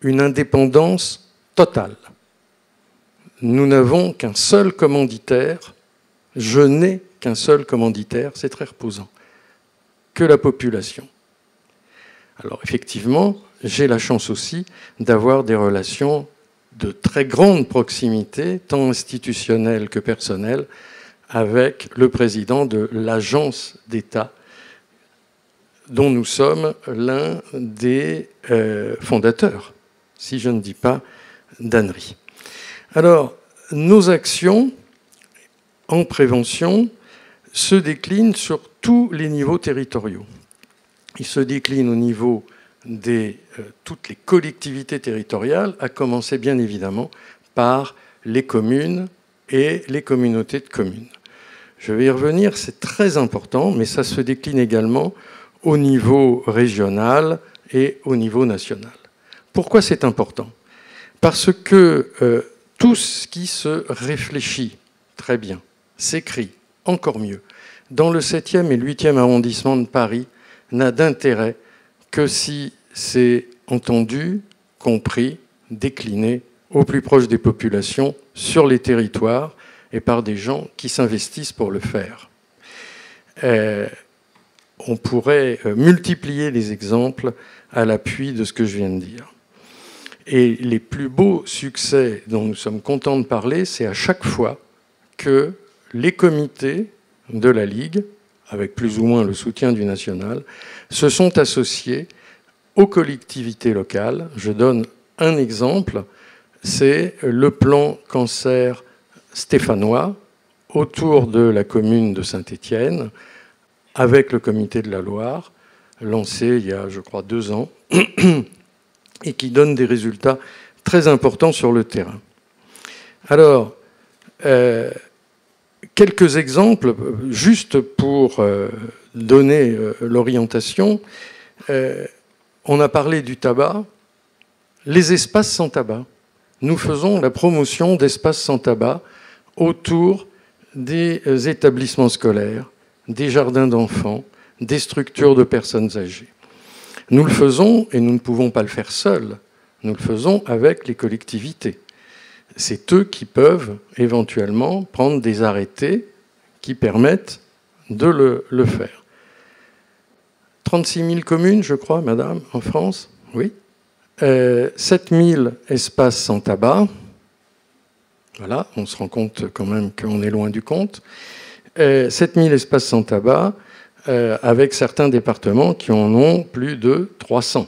une indépendance totale. Nous n'avons qu'un seul commanditaire, je n'ai qu'un seul commanditaire, c'est très reposant, que la population. Alors effectivement, j'ai la chance aussi d'avoir des relations de très grande proximité, tant institutionnelles que personnelles, avec le président de l'agence d'État, dont nous sommes l'un des fondateurs, si je ne dis pas d'ânerie. Alors, nos actions en prévention se déclinent sur tous les niveaux territoriaux. Ils se déclinent au niveau de toutes les collectivités territoriales, à commencer bien évidemment par les communes et les communautés de communes. Je vais y revenir, c'est très important, mais ça se décline également au niveau régional et au niveau national. Pourquoi c'est important ? Parce que tout ce qui se réfléchit très bien, s'écrit encore mieux, dans le 7e et le 8e arrondissement de Paris, n'a d'intérêt que si c'est entendu, compris, décliné au plus proche des populations, sur les territoires, et par des gens qui s'investissent pour le faire. On pourrait multiplier les exemples à l'appui de ce que je viens de dire. Et les plus beaux succès dont nous sommes contents de parler, c'est à chaque fois que les comités de la Ligue, avec plus ou moins le soutien du national, se sont associés aux collectivités locales. Je donne un exemple, c'est le plan cancer stéphanois autour de la commune de Saint-Étienne, avec le comité de la Loire, lancé il y a, je crois, 2 ans, et qui donne des résultats très importants sur le terrain. Alors, quelques exemples, juste pour donner l'orientation. On a parlé du tabac, les espaces sans tabac. Nous faisons la promotion d'espaces sans tabac autour des établissements scolaires, des jardins d'enfants, des structures de personnes âgées. Nous le faisons, et nous ne pouvons pas le faire seuls, nous le faisons avec les collectivités. C'est eux qui peuvent éventuellement prendre des arrêtés qui permettent de le faire. 36 000 communes, je crois, madame, en France, oui. 7 000 espaces sans tabac. Voilà, on se rend compte quand même qu'on est loin du compte. 7 000 espaces sans tabac, avec certains départements qui en ont plus de 300.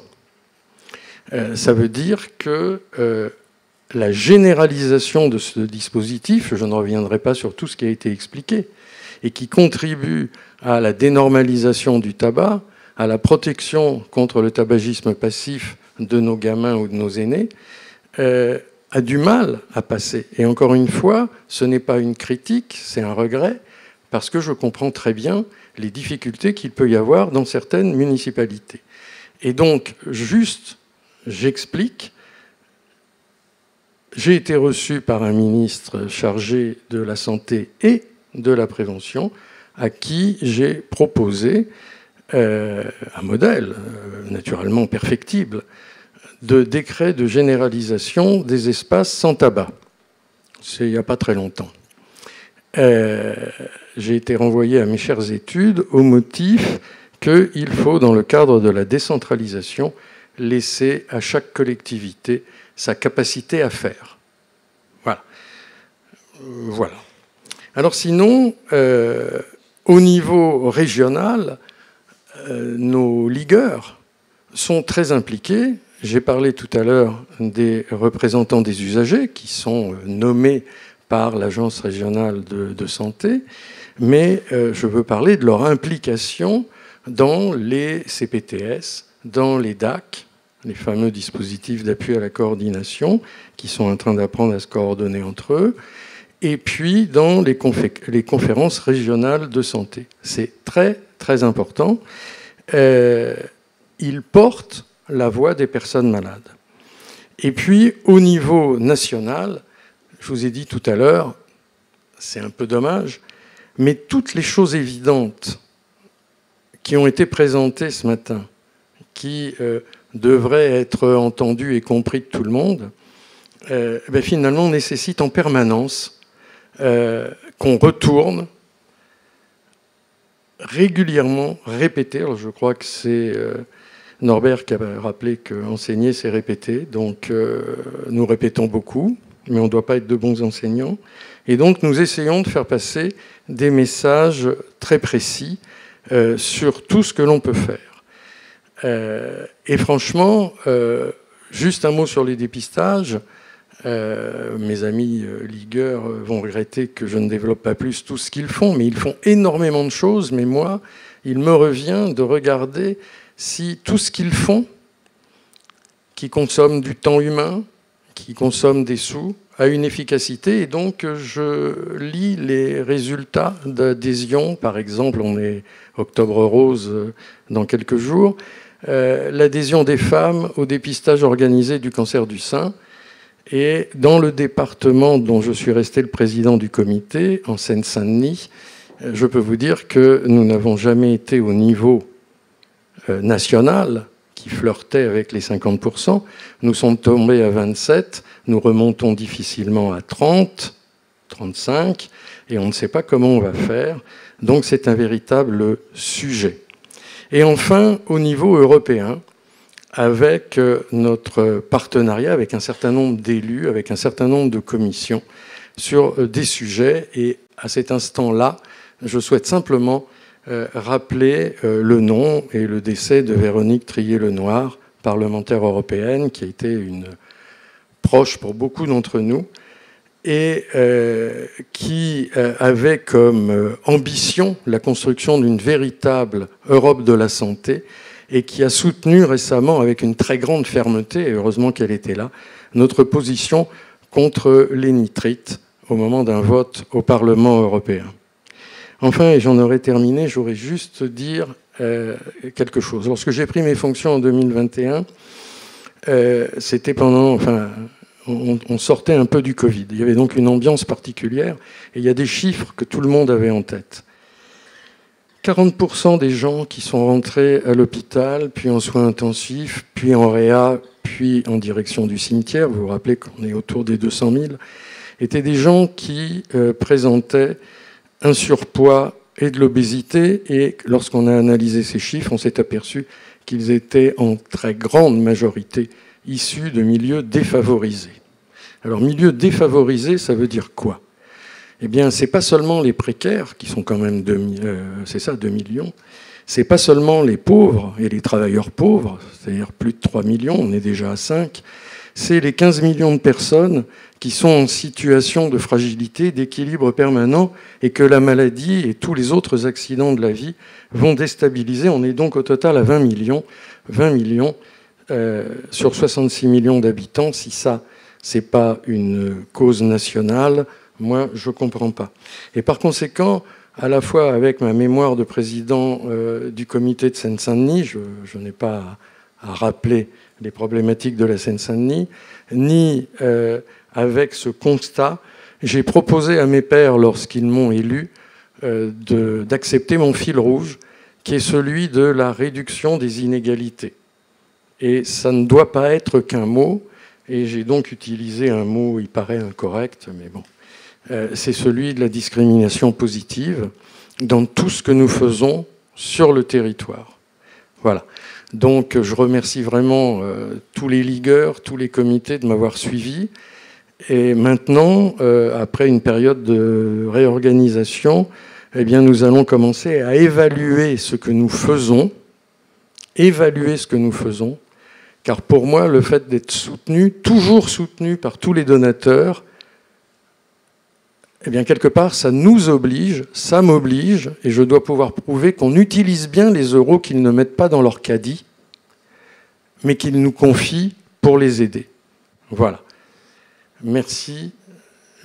Ça veut dire que la généralisation de ce dispositif, je ne reviendrai pas sur tout ce qui a été expliqué, et qui contribue à la dénormalisation du tabac, à la protection contre le tabagisme passif de nos gamins ou de nos aînés, a du mal à passer. Et encore une fois, ce n'est pas une critique, c'est un regret, parce que je comprends très bien les difficultés qu'il peut y avoir dans certaines municipalités. Et donc, juste, j'explique. J'ai été reçu par un ministre chargé de la santé et de la prévention, à qui j'ai proposé un modèle, naturellement perfectible, de décret de généralisation des espaces sans tabac. C'est il n'y a pas très longtemps. J'ai été renvoyé à mes chères études au motif qu'il faut, dans le cadre de la décentralisation, laisser à chaque collectivité sa capacité à faire. Voilà. Alors sinon, au niveau régional, nos ligueurs sont très impliqués. J'ai parlé tout à l'heure des représentants des usagers qui sont nommés par l'Agence régionale de santé, mais je veux parler de leur implication dans les CPTS, dans les DAC, les fameux dispositifs d'appui à la coordination, qui sont en train d'apprendre à se coordonner entre eux, et puis dans les conférences régionales de santé. C'est très, très important. Ils portent la voix des personnes malades. Et puis, au niveau national, je vous ai dit tout à l'heure, c'est un peu dommage, mais toutes les choses évidentes qui ont été présentées ce matin, qui devraient être entendues et comprises de tout le monde, finalement nécessitent en permanence qu'on retourne régulièrement répéter. Alors je crois que c'est Norbert qui a rappelé qu'enseigner, c'est répéter. Donc nous répétons beaucoup, mais on ne doit pas être de bons enseignants. Et donc nous essayons de faire passer des messages très précis sur tout ce que l'on peut faire. Et franchement, juste un mot sur les dépistages. Mes amis ligueurs vont regretter que je ne développe pas plus tout ce qu'ils font, mais ils font énormément de choses. Mais moi, il me revient de regarder si tout ce qu'ils font, qui consomme du temps humain, qui consomme des sous, a une efficacité. Et donc, je lis les résultats d'adhésion. Par exemple, on est Octobre Rose dans quelques jours. L'adhésion des femmes au dépistage organisé du cancer du sein. Et dans le département dont je suis resté le président du comité, en Seine-Saint-Denis, je peux vous dire que nous n'avons jamais été au niveau national qui flirtait avec les 50%. Nous sommes tombés à 27, nous remontons difficilement à 30, 35, et on ne sait pas comment on va faire. Donc c'est un véritable sujet. Et enfin, au niveau européen, avec notre partenariat avec un certain nombre d'élus, avec un certain nombre de commissions sur des sujets. Et à cet instant-là, je souhaite simplement rappeler le nom et le décès de Véronique Trier-Lenoir, parlementaire européenne, qui a été une proche pour beaucoup d'entre nous, et qui avait comme ambition la construction d'une véritable Europe de la santé, et qui a soutenu récemment, avec une très grande fermeté, et heureusement qu'elle était là, notre position contre les nitrites au moment d'un vote au Parlement européen. Enfin, et j'en aurais terminé, j'aurais juste dire quelque chose. Lorsque j'ai pris mes fonctions en 2021, c'était pendant... on sortait un peu du Covid. Il y avait donc une ambiance particulière, et il y a des chiffres que tout le monde avait en tête. 40% des gens qui sont rentrés à l'hôpital, puis en soins intensifs, puis en réa, puis en direction du cimetière, vous vous rappelez qu'on est autour des 200 000, étaient des gens qui présentaient un surpoids et de l'obésité. Et lorsqu'on a analysé ces chiffres, on s'est aperçu qu'ils étaient en très grande majorité issus de milieux défavorisés. Alors, milieux défavorisés, ça veut dire quoi ? Eh bien, ce n'est pas seulement les précaires, qui sont quand même 2 millions, ce n'est pas seulement les pauvres et les travailleurs pauvres, c'est-à-dire plus de 3 millions, on est déjà à 5, c'est les 15 millions de personnes qui sont en situation de fragilité, d'équilibre permanent, et que la maladie et tous les autres accidents de la vie vont déstabiliser. On est donc au total à 20 millions sur 66 millions d'habitants. Si ça, c'est pas une cause nationale, moi, je comprends pas. Et par conséquent, à la fois avec ma mémoire de président du comité de Seine-Saint-Denis, je n'ai pas à rappeler les problématiques de la Seine-Saint-Denis, ni avec ce constat, j'ai proposé à mes pairs, lorsqu'ils m'ont élu, d'accepter mon fil rouge, qui est celui de la réduction des inégalités. Et ça ne doit pas être qu'un mot, et j'ai donc utilisé un mot, il paraît incorrect, mais bon. C'est celui de la discrimination positive dans tout ce que nous faisons sur le territoire. Voilà. Donc je remercie vraiment tous les ligueurs, tous les comités de m'avoir suivi. Et maintenant, après une période de réorganisation, eh bien, nous allons commencer à évaluer ce que nous faisons. Évaluer ce que nous faisons. Car pour moi, le fait d'être soutenu, toujours soutenu par tous les donateurs, eh bien, quelque part, ça nous oblige, ça m'oblige, et je dois pouvoir prouver qu'on utilise bien les euros qu'ils ne mettent pas dans leur caddie, mais qu'ils nous confient pour les aider. Voilà. Merci.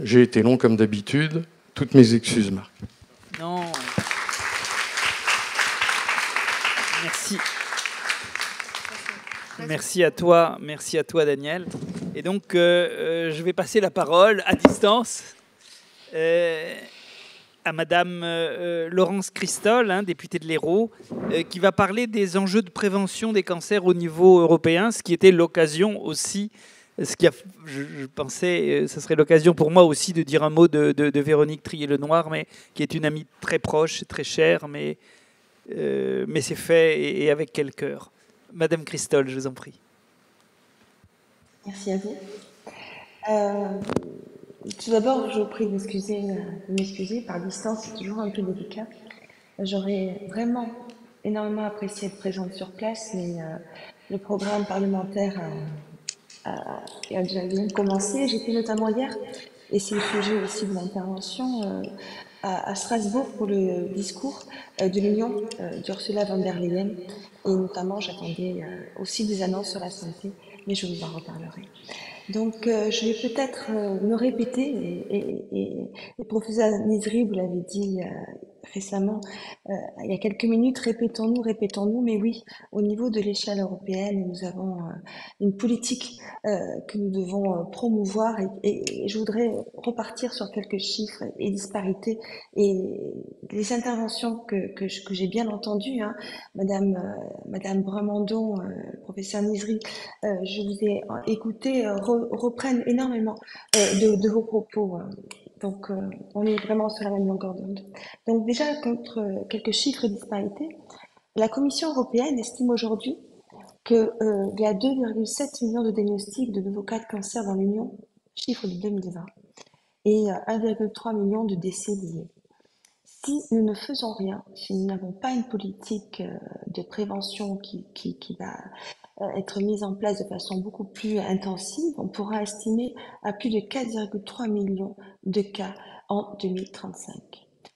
J'ai été long comme d'habitude. Toutes mes excuses, Marc. Non. Merci. Merci à toi, Daniel. Et donc, je vais passer la parole à distance à Madame Laurence Cristol, députée de l'Hérault, qui va parler des enjeux de prévention des cancers au niveau européen, ce qui était l'occasion aussi, je pensais, ce serait l'occasion pour moi aussi de dire un mot de Véronique Trier-Lenoir, mais qui est une amie très proche, très chère, mais c'est fait et avec quel cœur. Madame Cristol, je vous en prie. Merci à vous. Tout d'abord, je vous prie de m'excuser par distance, c'est toujours un peu délicat. J'aurais vraiment énormément apprécié être présente sur place, mais le programme parlementaire a déjà bien commencé. J'étais notamment hier, et c'est le sujet aussi de l'intervention, à Strasbourg pour le discours de l'Union d'Ursula von der Leyen. Et notamment, j'attendais aussi des annonces sur la santé, mais je vous en reparlerai. Donc, je vais peut-être me répéter, et le professeur Nizri, vous l'avez dit récemment, il y a quelques minutes, répétons-nous, mais oui, au niveau de l'échelle européenne, nous avons une politique que nous devons promouvoir, et je voudrais repartir sur quelques chiffres et disparités, et les interventions que j'ai bien entendues, Madame Bramandon, professeur Nizri, je vous ai écouté, reprennent énormément de vos propos. Donc, on est vraiment sur la même longueur d'onde. Donc, déjà, contre quelques chiffres de disparité, la Commission européenne estime aujourd'hui qu'il y a 2,7 millions de diagnostics de nouveaux cas de cancer dans l'Union, chiffre de 2020, et 1,3 million de décès liés. Si nous ne faisons rien, si nous n'avons pas une politique de prévention qui va être mise en place de façon beaucoup plus intensive, on pourra estimer à plus de 4,3 millions de cas en 2035.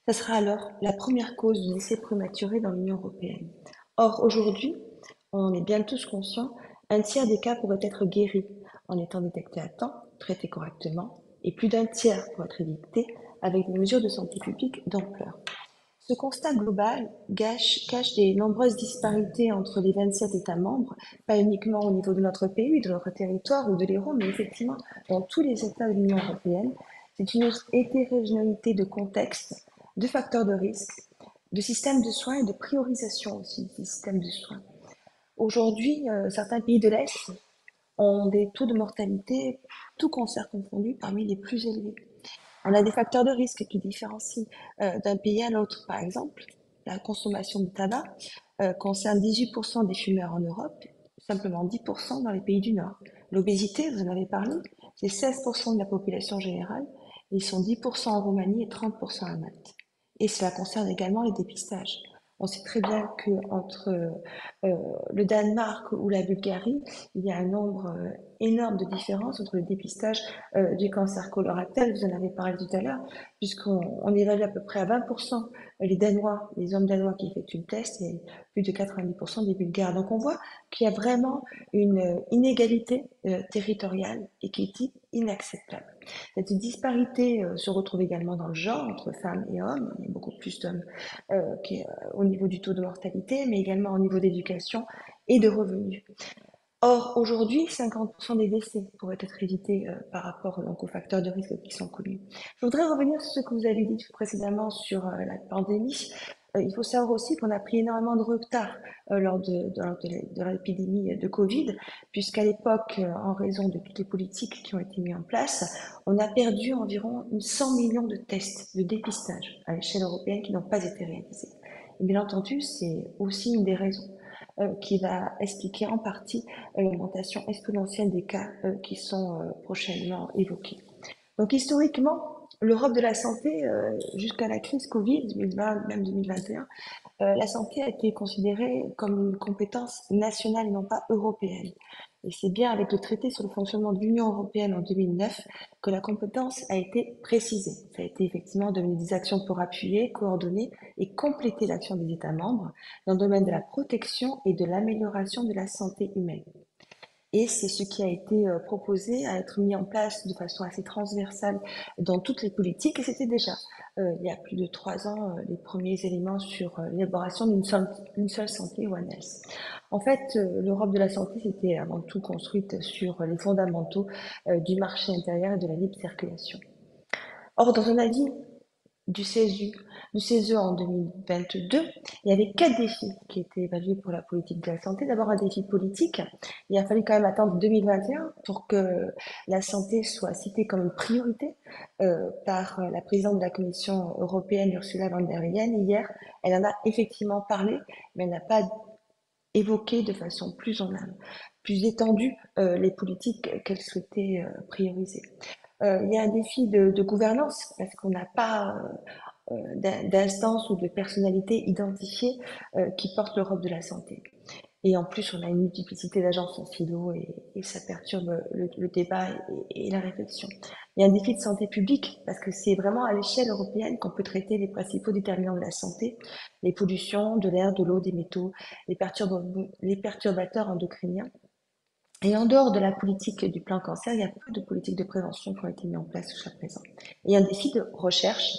Ce sera alors la première cause de décès prématurés dans l'Union européenne. Or, aujourd'hui, on est bien tous conscients, un tiers des cas pourraient être guéris en étant détectés à temps, traités correctement, et plus d'un tiers pourraient être évités avec des mesures de santé publique d'ampleur. Ce constat global cache des nombreuses disparités entre les 27 États membres, pas uniquement au niveau de notre pays, de notre territoire ou de l'Hérault, mais effectivement dans tous les États de l'Union européenne. C'est une hétérogénéité de contexte, de facteurs de risque, de systèmes de soins et de priorisation aussi des systèmes de soins. Aujourd'hui, certains pays de l'Est ont des taux de mortalité, tout cancer confondu, parmi les plus élevés. On a des facteurs de risque qui différencient d'un pays à l'autre. Par exemple, la consommation de tabac concerne 18% des fumeurs en Europe, simplement 10% dans les pays du Nord. L'obésité, vous en avez parlé, c'est 16% de la population générale, ils sont 10% en Roumanie et 30% à Malte. Et cela concerne également les dépistages. On sait très bien qu'entre le Danemark ou la Bulgarie, il y a un nombre énorme de différences entre le dépistage du cancer colorectal, vous en avez parlé tout à l'heure, puisqu'on évalue à peu près à 20% les Danois, les hommes danois qui effectuent le test et plus de 90% des Bulgares. Donc on voit qu'il y a vraiment une inégalité territoriale et qui est inacceptable. Cette disparité se retrouve également dans le genre, entre femmes et hommes. Il y a beaucoup plus d'hommes au niveau du taux de mortalité, mais également au niveau d'éducation et de revenus. Or, aujourd'hui, 50% des décès pourraient être évités par rapport donc, aux facteurs de risque qui sont connus. Je voudrais revenir sur ce que vous avez dit précédemment sur la pandémie. Il faut savoir aussi qu'on a pris énormément de retard lors de l'épidémie de Covid, puisqu'à l'époque, en raison de toutes les politiques qui ont été mises en place, on a perdu environ 100 millions de tests de dépistage à l'échelle européenne qui n'ont pas été réalisés. Et bien entendu, c'est aussi une des raisons qui va expliquer en partie l'augmentation exponentielle des cas qui sont prochainement évoqués. Donc historiquement, l'Europe de la santé, jusqu'à la crise Covid 2020, même 2021, la santé a été considérée comme une compétence nationale et non pas européenne. Et c'est bien avec le traité sur le fonctionnement de l'Union européenne en 2009 que la compétence a été précisée. Ça a été effectivement devenu des actions pour appuyer, coordonner et compléter l'action des États membres dans le domaine de la protection et de l'amélioration de la santé humaine. Et c'est ce qui a été proposé à être mis en place de façon assez transversale dans toutes les politiques. Et c'était déjà, il y a plus de 3 ans, les premiers éléments sur l'élaboration d'une seule santé One Health. En fait, l'Europe de la santé s'était avant tout construite sur les fondamentaux du marché intérieur et de la libre circulation. Or, dans un avis du CESE en 2022, il y avait 4 défis qui étaient évalués pour la politique de la santé. D'abord, un défi politique. Il a fallu quand même attendre 2021 pour que la santé soit citée comme une priorité par la présidente de la Commission européenne, Ursula von der Leyen. Hier, elle en a effectivement parlé, mais elle n'a pas évoqué de façon plus plus étendue les politiques qu'elle souhaitait prioriser. Il y a un défi de gouvernance parce qu'on n'a pas d'instance ou de personnalité identifiée qui porte l'Europe de la santé. Et en plus, on a une multiplicité d'agences en silo et ça perturbe le débat et la réflexion. Il y a un défi de santé publique parce que c'est vraiment à l'échelle européenne qu'on peut traiter les principaux déterminants de la santé, les pollutions de l'air, de l'eau, des métaux, les perturbateurs endocriniens. Et en dehors de la politique du plan cancer, il y a peu de politiques de prévention qui ont été mises en place jusqu'à présent. Et il y a un défi de recherche.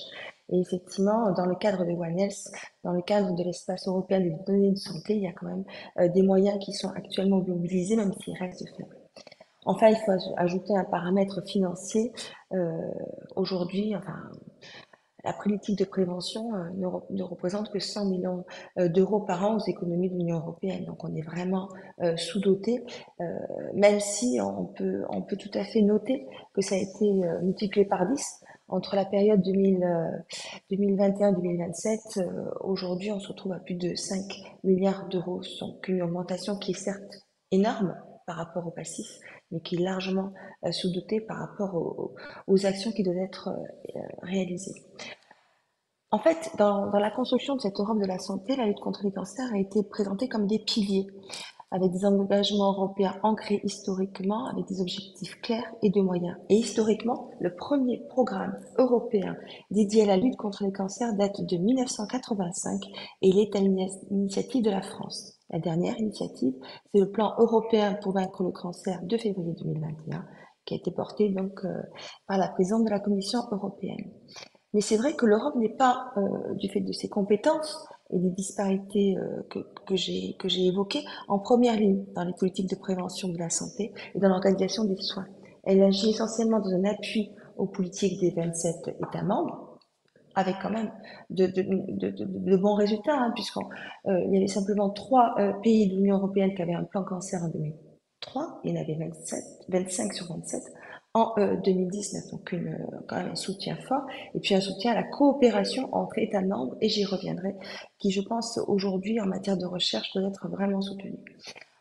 Et effectivement, dans le cadre de One Health, dans le cadre de l'espace européen des données de santé, il y a quand même des moyens qui sont actuellement mobilisés, même s'ils restent faibles. Enfin, il faut ajouter un paramètre financier. Aujourd'hui, enfin, la politique de prévention ne représente que 100 millions d'euros par an aux économies de l'Union européenne. Donc on est vraiment sous-doté, même si on peut tout à fait noter que ça a été multiplié par 10 entre la période 2021-2027. Aujourd'hui, on se retrouve à plus de 5 milliards d'euros. Donc une augmentation qui est certes énorme par rapport au passif, mais qui est largement sous-dotée par rapport aux actions qui doivent être réalisées. En fait, dans la construction de cette Europe de la santé, la lutte contre les cancers a été présentée comme des piliers, avec des engagements européens ancrés historiquement, avec des objectifs clairs et de moyens. Et historiquement, le premier programme européen dédié à la lutte contre les cancers date de 1985 et il est à l'initiative de la France. La dernière initiative, c'est le plan européen pour vaincre le cancer de février 2021, qui a été porté donc par la présidente de la Commission européenne. Mais c'est vrai que l'Europe n'est pas, du fait de ses compétences et des disparités que j'ai évoquées, en première ligne dans les politiques de prévention de la santé et dans l'organisation des soins. Elle agit essentiellement dans un appui aux politiques des 27 États membres, avec quand même de bons résultats, hein, puisqu'il y avait simplement 3 pays de l'Union européenne qui avaient un plan cancer en 2003, il y en avait 25 sur 27 en 2019, donc quand même un soutien fort, et puis un soutien à la coopération entre États membres, et j'y reviendrai, qui je pense aujourd'hui en matière de recherche doit être vraiment soutenu.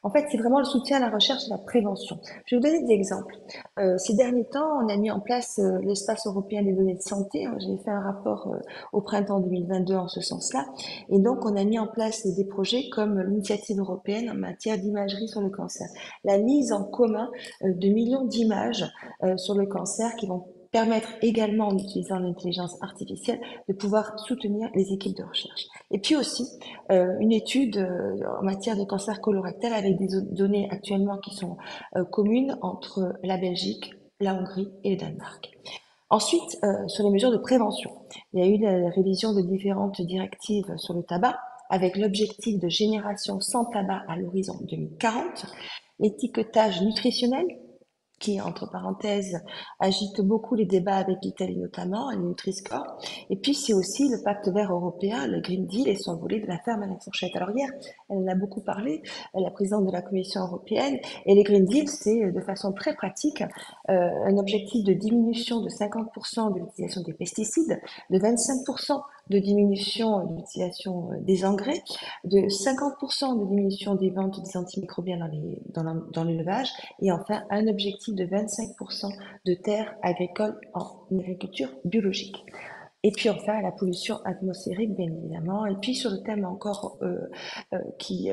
En fait, c'est vraiment le soutien à la recherche et à la prévention. Je vais vous donner des exemples. Ces derniers temps, on a mis en place l'espace européen des données de santé. J'ai fait un rapport au printemps 2022 en ce sens-là. Et donc, on a mis en place des projets comme l'initiative européenne en matière d'imagerie sur le cancer. La mise en commun de millions d'images sur le cancer qui vont permettre également, en utilisant l'intelligence artificielle, de pouvoir soutenir les équipes de recherche. Et puis aussi, une étude en matière de cancer colorectal avec des données actuellement qui sont communes entre la Belgique, la Hongrie et le Danemark. Ensuite, sur les mesures de prévention, il y a eu la révision de différentes directives sur le tabac avec l'objectif de génération sans tabac à l'horizon 2040, l'étiquetage nutritionnel qui, entre parenthèses, agite beaucoup les débats avec l'Italie notamment, et le Nutri-Score. Et puis, c'est aussi le pacte vert européen, le Green Deal et son volet de la ferme à la fourchette. Alors hier, elle en a beaucoup parlé, la présidente de la Commission européenne, et le Green Deal, c'est de façon très pratique un objectif de diminution de 50% de l'utilisation des pesticides, de 25% de diminution de l'utilisation des engrais, de 50% de diminution des ventes des antimicrobiens dans l'élevage, et enfin un objectif de 25% de terres agricoles en agriculture biologique. Et puis enfin la pollution atmosphérique, bien évidemment. Et puis sur le thème encore qui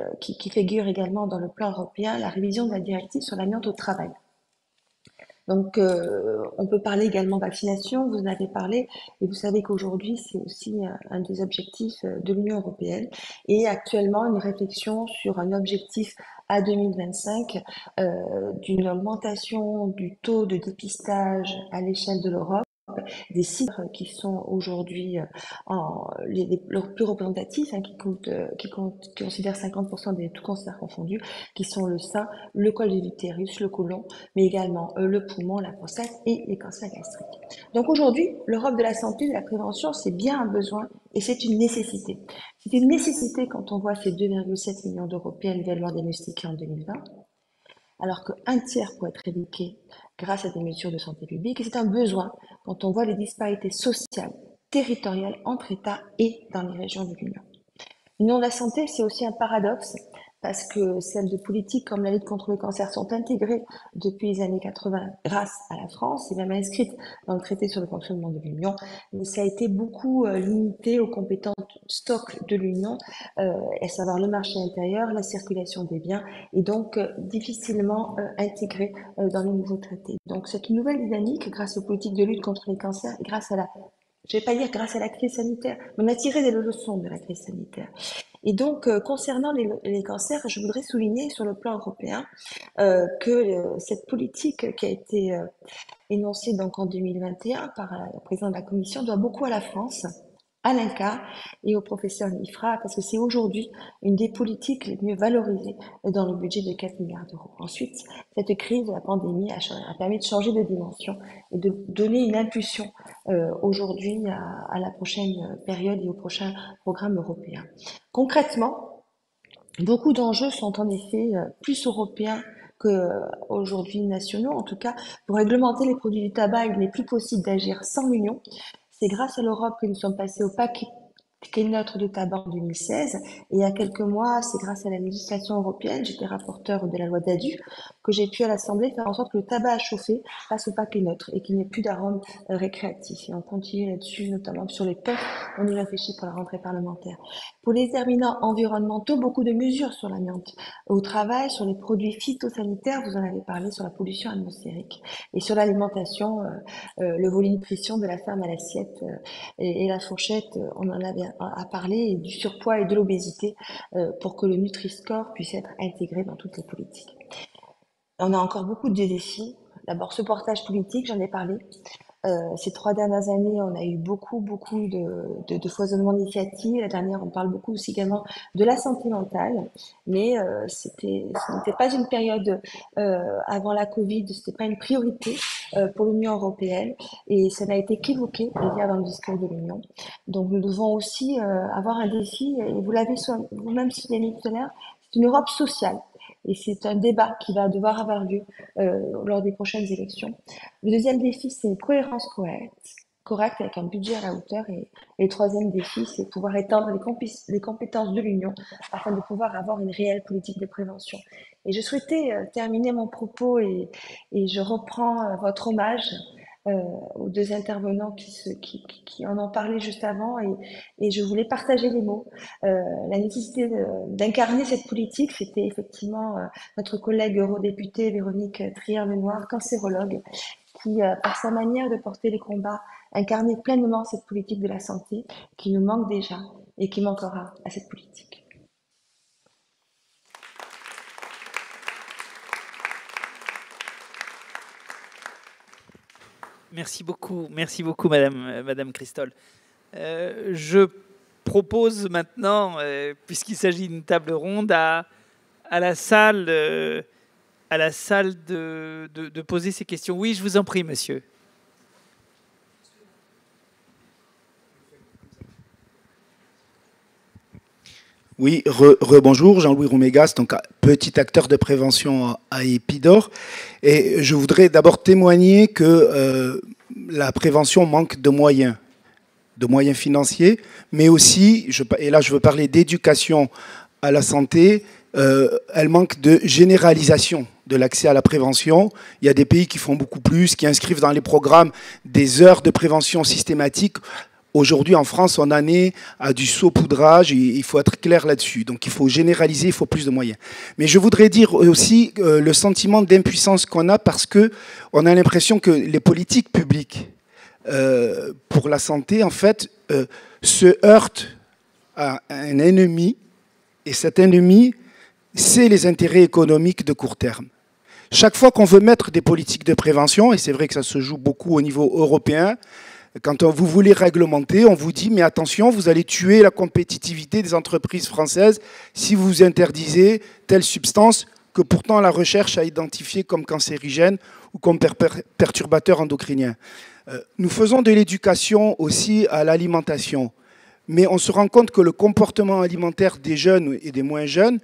figure également dans le plan européen, la révision de la directive sur l'amiante au travail. Donc, on peut parler également vaccination, vous en avez parlé, et vous savez qu'aujourd'hui, c'est aussi un des objectifs de l'Union européenne. Et actuellement, une réflexion sur un objectif à 2025 d'une augmentation du taux de dépistage à l'échelle de l'Europe, des sites qui sont aujourd'hui les plus représentatifs, hein, qui considèrent 50% des tout cancers confondus, qui sont le sein, le col de l'utérus, le côlon, mais également le poumon, la prostate et les cancers gastriques. Donc aujourd'hui, l'Europe de la santé, de la prévention, c'est bien un besoin et c'est une nécessité. C'est une nécessité quand on voit ces 2,7 millions d'Européens nouvellement diagnostiqués en 2020, alors qu'un tiers pourrait être éduqué grâce à des mesures de santé publique. Et c'est un besoin quand on voit les disparités sociales, territoriales entre États et dans les régions de l'Union. L'Union de la santé, c'est aussi un paradoxe parce que celles de politiques comme la lutte contre le cancer sont intégrées depuis les années 80 grâce à la France et même inscrites dans le traité sur le fonctionnement de l'Union, mais ça a été beaucoup limité aux compétences stock de l'Union, à savoir le marché intérieur, la circulation des biens, et donc difficilement intégré dans les nouveaux traités. Donc cette nouvelle dynamique, grâce aux politiques de lutte contre les cancers, grâce à la, je vais pas dire grâce à la crise sanitaire, mais on a tiré des leçons de la crise sanitaire. Et donc, concernant les cancers, je voudrais souligner sur le plan européen que cette politique qui a été énoncée donc en 2021 par la présidente de la Commission doit beaucoup à la France, à l'INCa et au professeur Nifra, parce que c'est aujourd'hui une des politiques les mieux valorisées dans le budget de 4 milliards d'euros. Ensuite, cette crise de la pandémie a permis de changer de dimension et de donner une impulsion aujourd'hui à la prochaine période et au prochain programme européen. Concrètement, beaucoup d'enjeux sont en effet plus européens qu'aujourd'hui nationaux. En tout cas, pour réglementer les produits du tabac, il n'est plus possible d'agir sans l'Union. C'est grâce à l'Europe que nous sommes passés au paquet neutre de tabac en 2016. Et il y a quelques mois, c'est grâce à la législation européenne, j'étais rapporteur de la loi DADU, que j'ai pu à l'Assemblée faire en sorte que le tabac à chauffer passe au paquet neutre et qu'il n'y ait plus d'arômes récréatifs. Et on continue là-dessus, notamment sur les puffs, on y réfléchit pour la rentrée parlementaire. Pour les déterminants environnementaux, beaucoup de mesures sur l'amiante. Au travail, sur les produits phytosanitaires, vous en avez parlé, sur la pollution atmosphérique. Et sur l'alimentation, le volet nutrition de la ferme à l'assiette et la fourchette, on en avait à parler, et du surpoids et de l'obésité pour que le Nutri-Score puisse être intégré dans toutes les politiques. On a encore beaucoup de défis. D'abord, ce portage politique, j'en ai parlé. Ces 3 dernières années, on a eu beaucoup de foisonnement d'initiatives. La dernière, on parle beaucoup aussi également de la santé mentale, mais ce n'était pas une période avant la Covid, c'était pas une priorité pour l'Union européenne, et ça n'a été qu'évoqué hier dans le discours de l'Union. Donc nous devons aussi avoir un défi, et vous l'avez vous-même signalé tout à l'heure, c'est une Europe sociale. Et c'est un débat qui va devoir avoir lieu lors des prochaines élections. Le deuxième défi, c'est une cohérence correct avec un budget à la hauteur. Et le troisième défi, c'est pouvoir étendre les compétences de l'Union afin de pouvoir avoir une réelle politique de prévention. Et je souhaitais terminer mon propos et je reprends votre hommage aux deux intervenants qui en ont parlé juste avant et je voulais partager les mots. La nécessité d'incarner cette politique, c'était effectivement notre collègue eurodéputée Véronique Trier-Lenoir, cancérologue, qui, par sa manière de porter les combats, incarnait pleinement cette politique de la santé qui nous manque déjà et qui manquera à cette politique. Merci beaucoup, Madame Christol. Je propose maintenant, puisqu'il s'agit d'une table ronde, à la salle de poser ces questions. Oui, je vous en prie, monsieur. Oui, rebonjour, Jean-Louis Roumégas, donc petit acteur de prévention à Épidore. Et je voudrais d'abord témoigner que la prévention manque de moyens financiers, mais aussi, et là je veux parler d'éducation à la santé, elle manque de généralisation de l'accès à la prévention. Il y a des pays qui font beaucoup plus, qui inscrivent dans les programmes des heures de prévention systématique. Aujourd'hui, en France, on en est à du saupoudrage, et il faut être clair là-dessus. Donc, il faut généraliser, il faut plus de moyens. Mais je voudrais dire aussi le sentiment d'impuissance qu'on a parce qu'on a l'impression que les politiques publiques pour la santé, en fait, se heurtent à un ennemi, et cet ennemi, c'est les intérêts économiques de court terme. Chaque fois qu'on veut mettre des politiques de prévention, et c'est vrai que ça se joue beaucoup au niveau européen, quand vous voulez réglementer, on vous dit « mais attention, vous allez tuer la compétitivité des entreprises françaises si vous interdisez telle substance que pourtant la recherche a identifiée comme cancérigène ou comme perturbateur endocrinien ». Nous faisons de l'éducation aussi à l'alimentation, mais on se rend compte que le comportement alimentaire des jeunes et des moins jeunes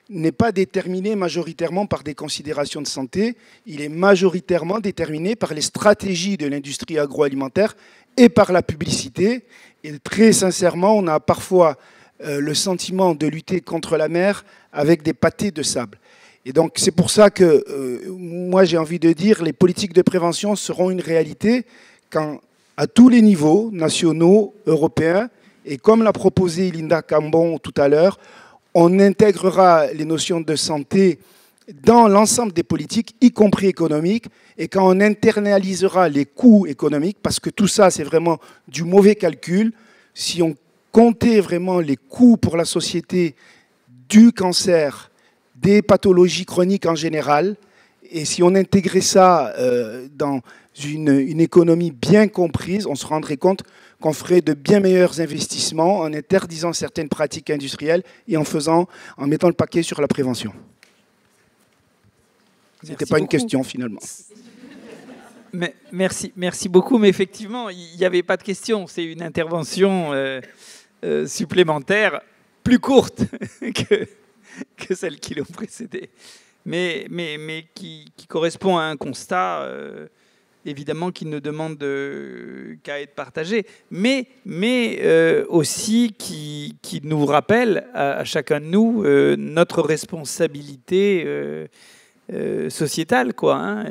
n'est pas déterminé majoritairement par des considérations de santé, il est majoritairement déterminé par les stratégies de l'industrie agroalimentaire et par la publicité. Et très sincèrement, on a parfois le sentiment de lutter contre la mer avec des pâtés de sable. Et donc c'est pour ça que moi j'ai envie de dire les politiques de prévention seront une réalité quand à tous les niveaux, nationaux, européens, et comme l'a proposé Linda Cambon tout à l'heure, on intégrera les notions de santé dans l'ensemble des politiques, y compris économiques, et quand on internalisera les coûts économiques, parce que tout ça, c'est vraiment du mauvais calcul, si on comptait vraiment les coûts pour la société du cancer, des pathologies chroniques en général, et si on intégrait ça dans une économie bien comprise, on se rendrait compte qu'on ferait de bien meilleurs investissements en interdisant certaines pratiques industrielles et en mettant le paquet sur la prévention. Ce n'était pas une question finalement. Mais merci beaucoup, mais effectivement, il n'y avait pas de question. C'est une intervention supplémentaire, plus courte que celles qui l'ont précédée, mais qui correspond à un constat évidemment qui ne demande qu'à être partagé, mais aussi qui nous rappelle à chacun de nous notre responsabilité sociétale, quoi. Hein.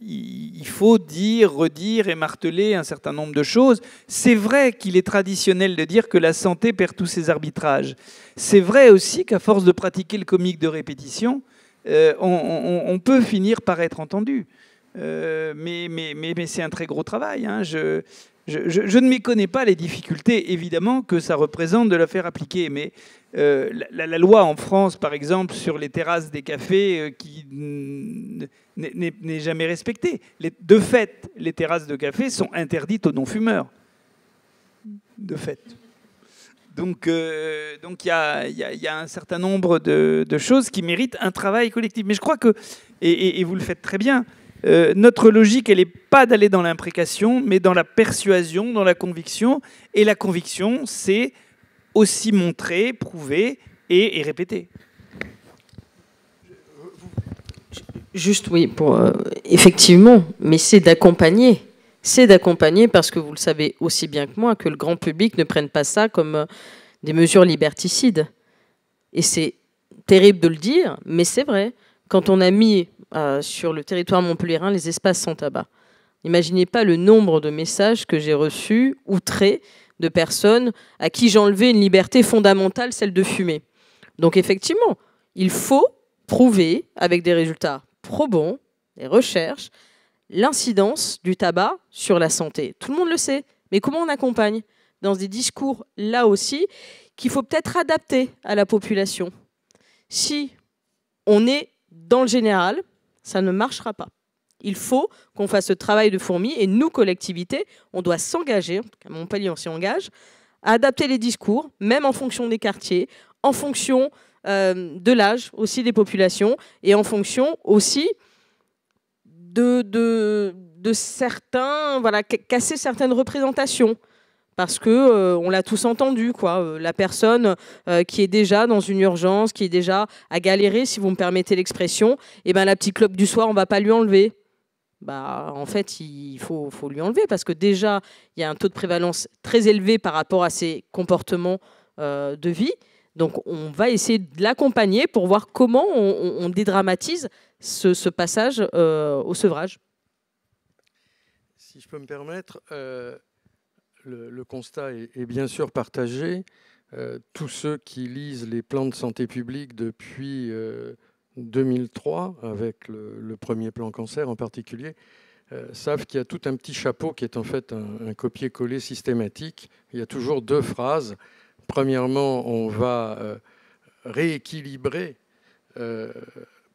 Il faut dire, redire et marteler un certain nombre de choses. C'est vrai qu'il est traditionnel de dire que la santé perd tous ses arbitrages. C'est vrai aussi qu'à force de pratiquer le comique de répétition, on peut finir par être entendu. Mais c'est un très gros travail. Hein. Je ne méconnais pas les difficultés, évidemment, que ça représente de la faire appliquer. Mais la loi en France, par exemple, sur les terrasses des cafés, qui n'est jamais respectée. De fait, les terrasses de café sont interdites aux non-fumeurs. De fait. Donc il y a un certain nombre de choses qui méritent un travail collectif. Mais je crois que, et vous le faites très bien, notre logique, elle n'est pas d'aller dans l'imprécation, mais dans la persuasion, dans la conviction. Et la conviction, c'est aussi montrer, prouver et répéter. Juste, oui, effectivement, mais c'est d'accompagner. c'est d'accompagner, parce que vous le savez aussi bien que moi, que le grand public ne prenne pas ça comme des mesures liberticides. Et c'est terrible de le dire, mais c'est vrai. Quand on a mis sur le territoire montpelliérain les espaces sans tabac, n'imaginez pas le nombre de messages que j'ai reçus, outrés, de personnes à qui j'enlevais une liberté fondamentale, celle de fumer. Donc effectivement, il faut prouver, avec des résultats probants, des recherches, l'incidence du tabac sur la santé. Tout le monde le sait, mais comment on accompagne dans des discours, là aussi, qu'il faut peut-être adapter à la population. Si on est dans le général, ça ne marchera pas. Il faut qu'on fasse ce travail de fourmi, et nous, collectivités, on doit s'engager, en tout cas Montpellier, on s'y engage, à adapter les discours, même en fonction des quartiers, en fonction de l'âge aussi des populations, et en fonction aussi de certains, voilà, casser certaines représentations. Parce que on l'a tous entendu, quoi. La personne qui est déjà dans une urgence, qui est déjà à galérer, si vous me permettez l'expression, et ben la petite clope du soir, on va pas lui enlever. Bah, en fait, il faut lui enlever, parce que déjà, il y a un taux de prévalence très élevé par rapport à ses comportements de vie. Donc, on va essayer de l'accompagner pour voir comment on dédramatise ce passage au sevrage. Si je peux me permettre, le constat est bien sûr partagé. Tous ceux qui lisent les plans de santé publique depuis 2003, avec le premier plan cancer en particulier, savent qu'il y a tout un petit chapeau qui est en fait un copier-coller systématique. Il y a toujours deux phrases. Premièrement, on va rééquilibrer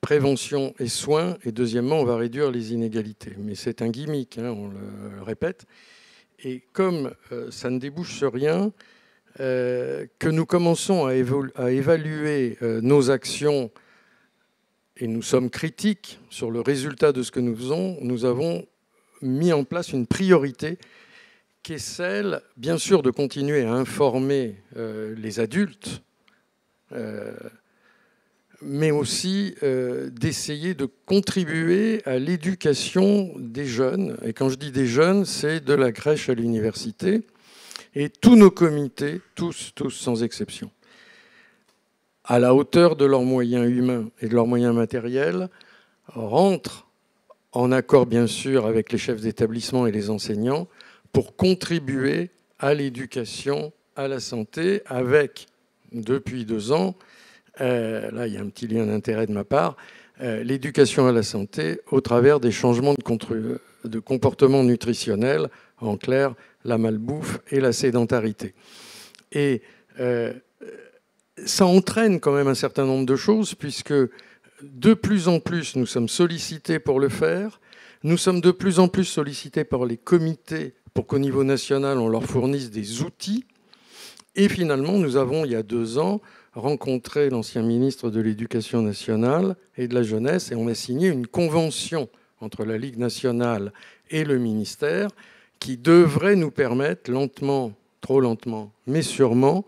prévention et soins, et deuxièmement, on va réduire les inégalités. Mais c'est un gimmick, hein, on le répète. Et comme ça ne débouche sur rien, que nous commençons à évaluer nos actions, et nous sommes critiques sur le résultat de ce que nous faisons, nous avons mis en place une priorité qui est celle, bien sûr, de continuer à informer les adultes, mais aussi d'essayer de contribuer à l'éducation des jeunes. Et quand je dis des jeunes, c'est de la crèche à l'université. Et tous nos comités, tous sans exception, à la hauteur de leurs moyens humains et de leurs moyens matériels, rentrent en accord, bien sûr, avec les chefs d'établissement et les enseignants pour contribuer à l'éducation, à la santé, avec, depuis 2 ans, là, il y a un petit lien d'intérêt de ma part, l'éducation à la santé au travers des changements de comportement nutritionnel, en clair, la malbouffe et la sédentarité. Et ça entraîne quand même un certain nombre de choses, puisque de plus en plus, nous sommes sollicités pour le faire. Nous sommes de plus en plus sollicités par les comités pour qu'au niveau national, on leur fournisse des outils. Et finalement, nous avons, il y a 2 ans, rencontré l'ancien ministre de l'Éducation nationale et de la jeunesse, et on a signé une convention entre la Ligue nationale et le ministère qui devrait nous permettre, lentement, trop lentement, mais sûrement,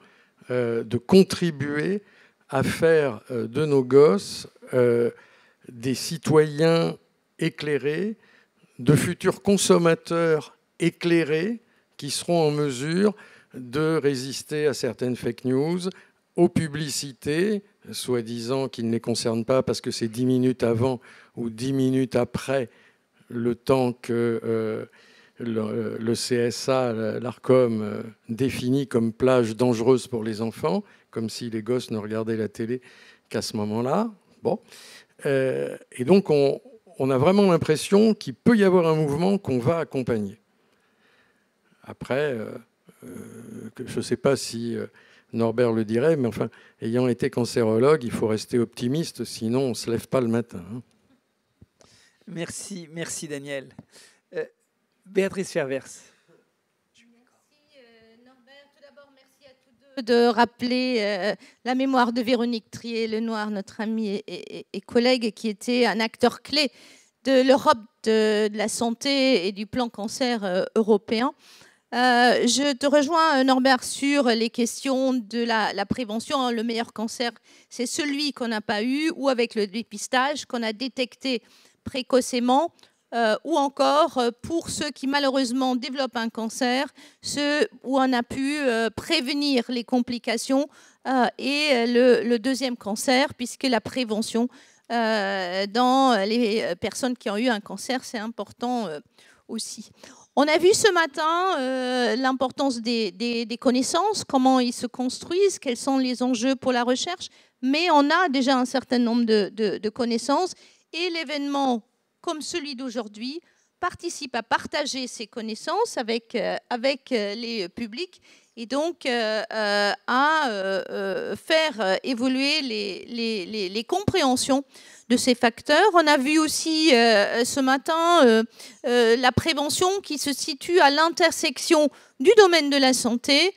de contribuer à faire de nos gosses des citoyens éclairés, de futurs consommateurs éclairés qui seront en mesure de résister à certaines fake news, aux publicités, soi-disant qui ne les concernent pas parce que c'est 10 minutes avant ou 10 minutes après le temps que le CSA, l'ARCOM, définit comme plage dangereuse pour les enfants, comme si les gosses ne regardaient la télé qu'à ce moment-là. Bon. Et donc, on a vraiment l'impression qu'il peut y avoir un mouvement qu'on va accompagner. Après, je ne sais pas si Norbert le dirait, mais enfin, ayant été cancérologue, il faut rester optimiste, sinon on ne se lève pas le matin. Merci Daniel. Béatrice Fervers. Merci Norbert. Tout d'abord, merci à tous deux de rappeler la mémoire de Véronique Trier-Lenoir, notre amie et collègue, qui était un acteur clé de l'Europe de la santé et du plan cancer européen. Je te rejoins, Norbert, sur les questions de la prévention. Le meilleur cancer, c'est celui qu'on n'a pas eu, ou avec le dépistage, qu'on a détecté précocement, ou encore pour ceux qui malheureusement développent un cancer, ceux où on a pu prévenir les complications et le deuxième cancer, puisque la prévention dans les personnes qui ont eu un cancer, c'est important aussi. On a vu ce matin l'importance des connaissances, comment ils se construisent, quels sont les enjeux pour la recherche, mais on a déjà un certain nombre de connaissances et l'événement comme celui d'aujourd'hui participe à partager ces connaissances avec les publics et donc à faire évoluer les compréhensions de ces facteurs. On a vu aussi ce matin la prévention qui se situe à l'intersection du domaine de la santé,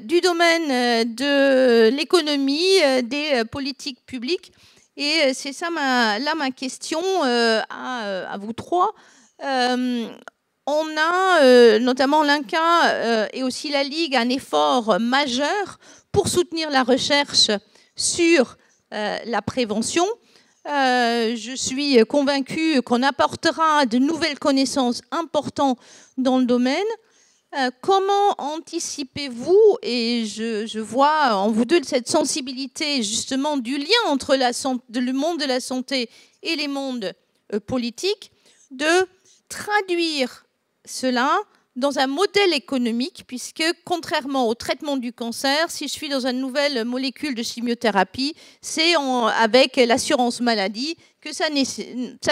du domaine de l'économie, des politiques publiques. Et c'est ça ma question à vous trois. On a notamment l'INCa et aussi la Ligue un effort majeur pour soutenir la recherche sur la prévention. Je suis convaincue qu'on apportera de nouvelles connaissances importantes dans le domaine. Comment anticipez-vous, et je vois en vous deux cette sensibilité justement du lien entre le monde de la santé et les mondes politiques, de traduire cela dans un modèle économique, puisque contrairement au traitement du cancer, si je suis dans une nouvelle molécule de chimiothérapie, c'est avec l'assurance maladie que ça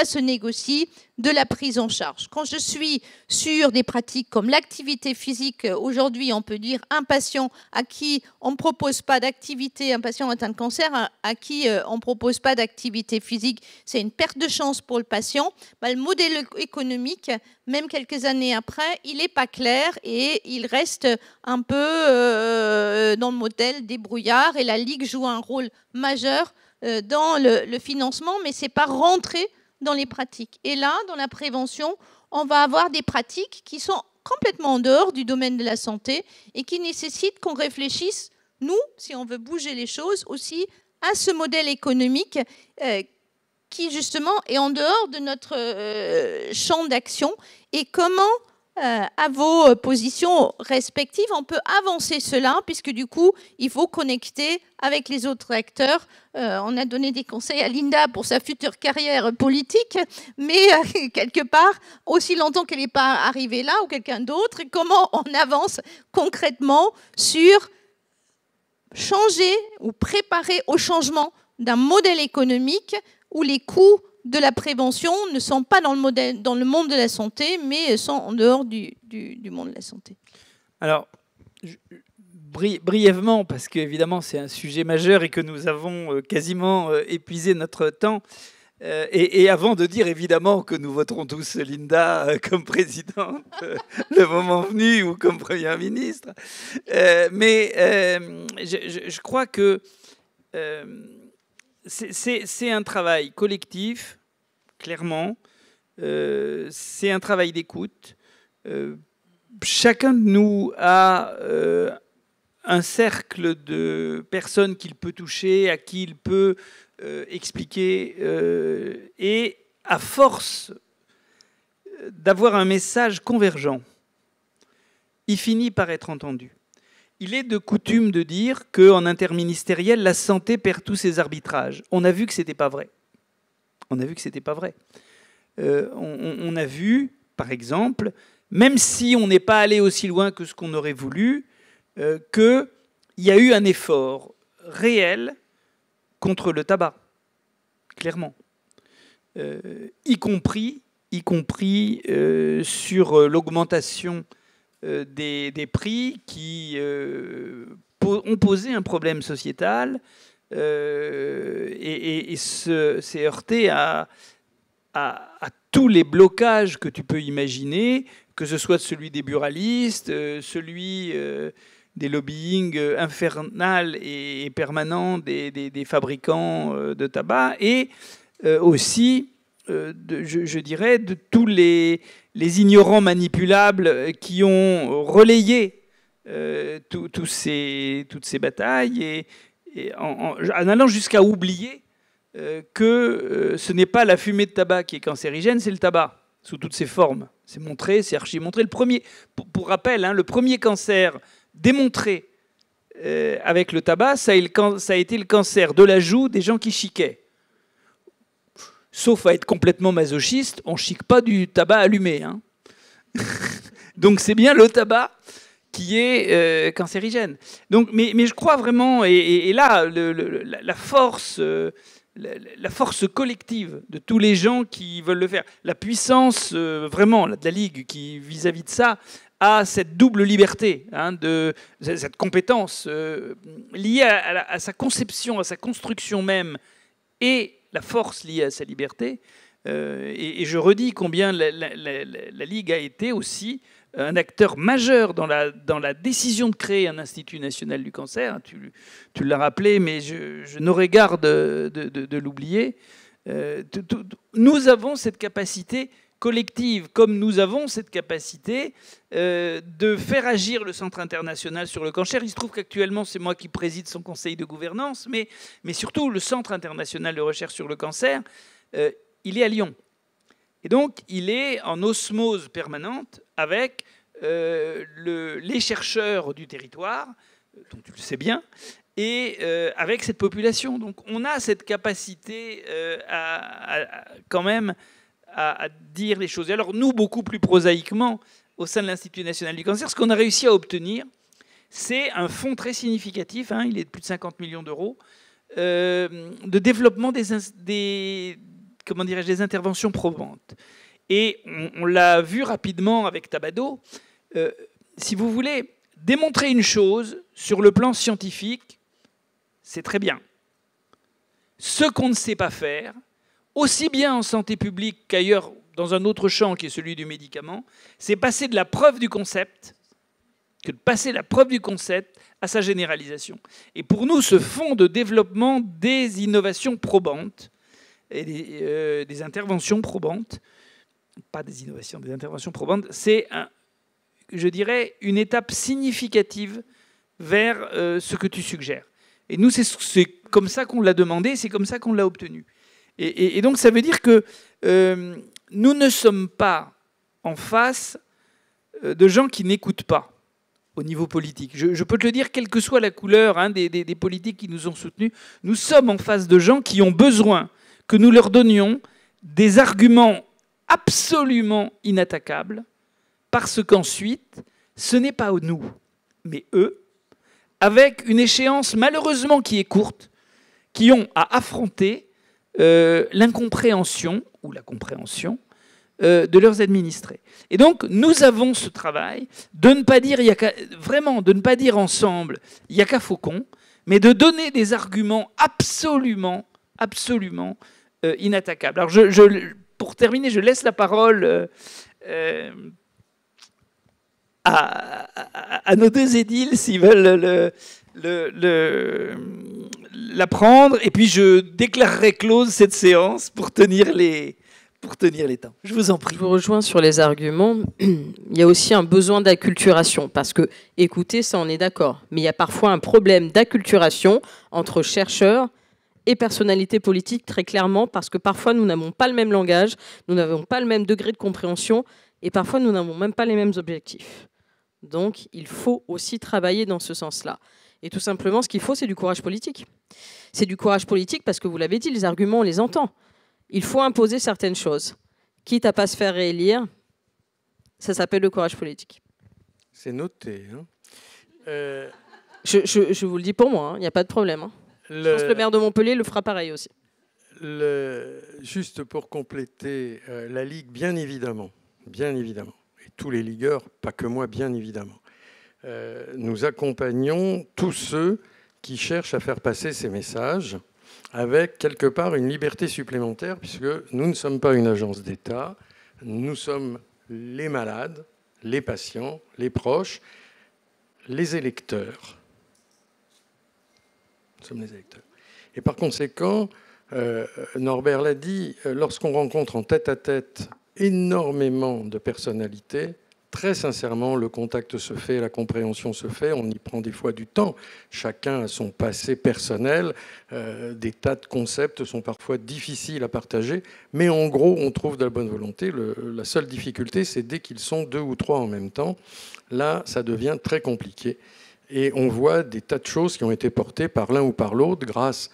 se négocie de la prise en charge. Quand je suis sur des pratiques comme l'activité physique, aujourd'hui on peut dire un patient à qui on ne propose pas d'activité, un patient atteint de cancer à qui on ne propose pas d'activité physique, c'est une perte de chance pour le patient. Le modèle économique, même quelques années après, il n'est pas clair et il reste un peu dans le modèle des brouillards, et la Ligue joue un rôle majeur dans le financement, mais ce n'est pas rentré dans les pratiques. Et là, dans la prévention, on va avoir des pratiques qui sont complètement en dehors du domaine de la santé et qui nécessitent qu'on réfléchisse, nous, si on veut bouger les choses, aussi à ce modèle économique qui, justement, est en dehors de notre champ d'action, et comment, à vos positions respectives, on peut avancer cela, puisque du coup, il faut connecter avec les autres acteurs. On a donné des conseils à Linda pour sa future carrière politique, mais quelque part, aussi longtemps qu'elle n'est pas arrivée là, ou quelqu'un d'autre, comment on avance concrètement sur changer ou préparer au changement d'un modèle économique où les coûts de la prévention ne sont pas dans le monde de la santé, mais sont en dehors du monde de la santé. Alors, brièvement, parce qu'évidemment c'est un sujet majeur et que nous avons quasiment épuisé notre temps, et avant de dire évidemment que nous voterons tous Linda comme présidente le moment venu, ou comme première ministre, mais je crois que c'est un travail collectif, clairement. C'est un travail d'écoute. Chacun de nous a un cercle de personnes qu'il peut toucher, à qui il peut expliquer. Et à force d'avoir un message convergent, il finit par être entendu. Il est de coutume de dire qu'en interministériel, la santé perd tous ses arbitrages. On a vu que ce n'était pas vrai. On a vu que ce n'était pas vrai. On a vu, par exemple, même si on n'est pas allé aussi loin que ce qu'on aurait voulu, qu'il y a eu un effort réel contre le tabac, clairement. Y compris sur l'augmentation des prix qui ont posé un problème sociétal et s'est heurté à tous les blocages que tu peux imaginer, que ce soit celui des buralistes, celui des lobbying infernal et permanent des fabricants de tabac, et aussi, je dirais, de tous les ignorants manipulables qui ont relayé toutes ces batailles, et en allant jusqu'à oublier que ce n'est pas la fumée de tabac qui est cancérigène, c'est le tabac. sous toutes ses formes. C'est montré, c'est archi-montré. Le premier, pour rappel, hein, le premier cancer démontré avec le tabac, ça a été le cancer de la joue des gens qui chiquaient. Sauf à être complètement masochiste, on ne chique pas du tabac allumé. Hein. Donc c'est bien le tabac qui est cancérigène. Donc, mais je crois vraiment, et là, la force collective de tous les gens qui veulent le faire, la puissance vraiment de la Ligue qui, vis-à-vis de ça, a cette double liberté, hein, de cette compétence liée à sa conception, à sa construction même, et la force liée à sa liberté. Et je redis combien la Ligue a été aussi un acteur majeur dans la décision de créer un Institut national du cancer. Tu l'as rappelé, mais je n'aurais garde de l'oublier. Nous avons cette capacité collective, comme nous avons cette capacité de faire agir le Centre international sur le cancer. Il se trouve qu'actuellement, c'est moi qui préside son conseil de gouvernance, mais surtout le Centre international de recherche sur le cancer, il est à Lyon. Et donc, il est en osmose permanente avec les chercheurs du territoire, dont tu le sais bien, et avec cette population. Donc, on a cette capacité quand même à dire les choses. Et alors, nous, beaucoup plus prosaïquement, au sein de l'Institut national du cancer, ce qu'on a réussi à obtenir, c'est un fonds très significatif, hein, il est de plus de 50 millions d'euros, de développement des interventions probantes. Et on l'a vu rapidement avec Tabado. Si vous voulez démontrer une chose sur le plan scientifique, c'est très bien. Ce qu'on ne sait pas faire, aussi bien en santé publique qu'ailleurs dans un autre champ qui est celui du médicament, c'est passer de la preuve du concept que de passer la preuve du concept à sa généralisation. Et pour nous, ce fonds de développement des innovations probantes et des interventions probantes, pas des innovations, des interventions probantes, c'est, je dirais, une étape significative vers ce que tu suggères. Et nous, c'est comme ça qu'on l'a demandé, c'est comme ça qu'on l'a obtenu. Et donc, ça veut dire que nous ne sommes pas en face de gens qui n'écoutent pas au niveau politique. Je peux te le dire, quelle que soit la couleur, hein, des politiques qui nous ont soutenus, nous sommes en face de gens qui ont besoin que nous leur donnions des arguments absolument inattaquables, parce qu'ensuite, ce n'est pas nous, mais eux, avec une échéance malheureusement qui est courte, qui ont à affronter l'incompréhension ou la compréhension de leurs administrés. Et donc, nous avons ce travail de ne pas dire, vraiment, de ne pas dire ensemble, il n'y a qu'à Faucon, mais de donner des arguments absolument inattaquables. Alors, pour terminer, je laisse la parole à nos deux édiles s'ils veulent la prendre, et puis je déclarerai close cette séance pour tenir les temps. Je vous en prie. Je vous rejoins sur les arguments. Il y a aussi un besoin d'acculturation, parce que écouter, ça on est d'accord, mais il y a parfois un problème d'acculturation entre chercheurs et personnalités politiques, très clairement, parce que parfois nous n'avons pas le même langage, nous n'avons pas le même degré de compréhension, et parfois nous n'avons même pas les mêmes objectifs. Donc il faut aussi travailler dans ce sens-là. Et tout simplement, ce qu'il faut, c'est du courage politique. C'est du courage politique parce que, vous l'avez dit, les arguments, on les entend. Il faut imposer certaines choses. Quitte à ne pas se faire réélire, ça s'appelle le courage politique. C'est noté. Hein. Je vous le dis pour moi, il n'y a pas de problème. Hein. Je pense que le maire de Montpellier le fera pareil aussi. Juste pour compléter, la Ligue, bien évidemment, et tous les ligueurs, pas que moi, bien évidemment, nous accompagnons tous ceux qui cherchent à faire passer ces messages avec quelque part une liberté supplémentaire, puisque nous ne sommes pas une agence d'État, nous sommes les malades, les patients, les proches, les électeurs. Nous sommes les électeurs. Et par conséquent, Norbert l'a dit, lorsqu'on rencontre en tête-à-tête énormément de personnalités, très sincèrement, le contact se fait, la compréhension se fait, on y prend des fois du temps. Chacun a son passé personnel, des tas de concepts sont parfois difficiles à partager, mais en gros, on trouve de la bonne volonté. La seule difficulté, c'est dès qu'ils sont 2 ou 3 en même temps. Là, ça devient très compliqué. Et on voit des tas de choses qui ont été portées par l'un ou par l'autre grâce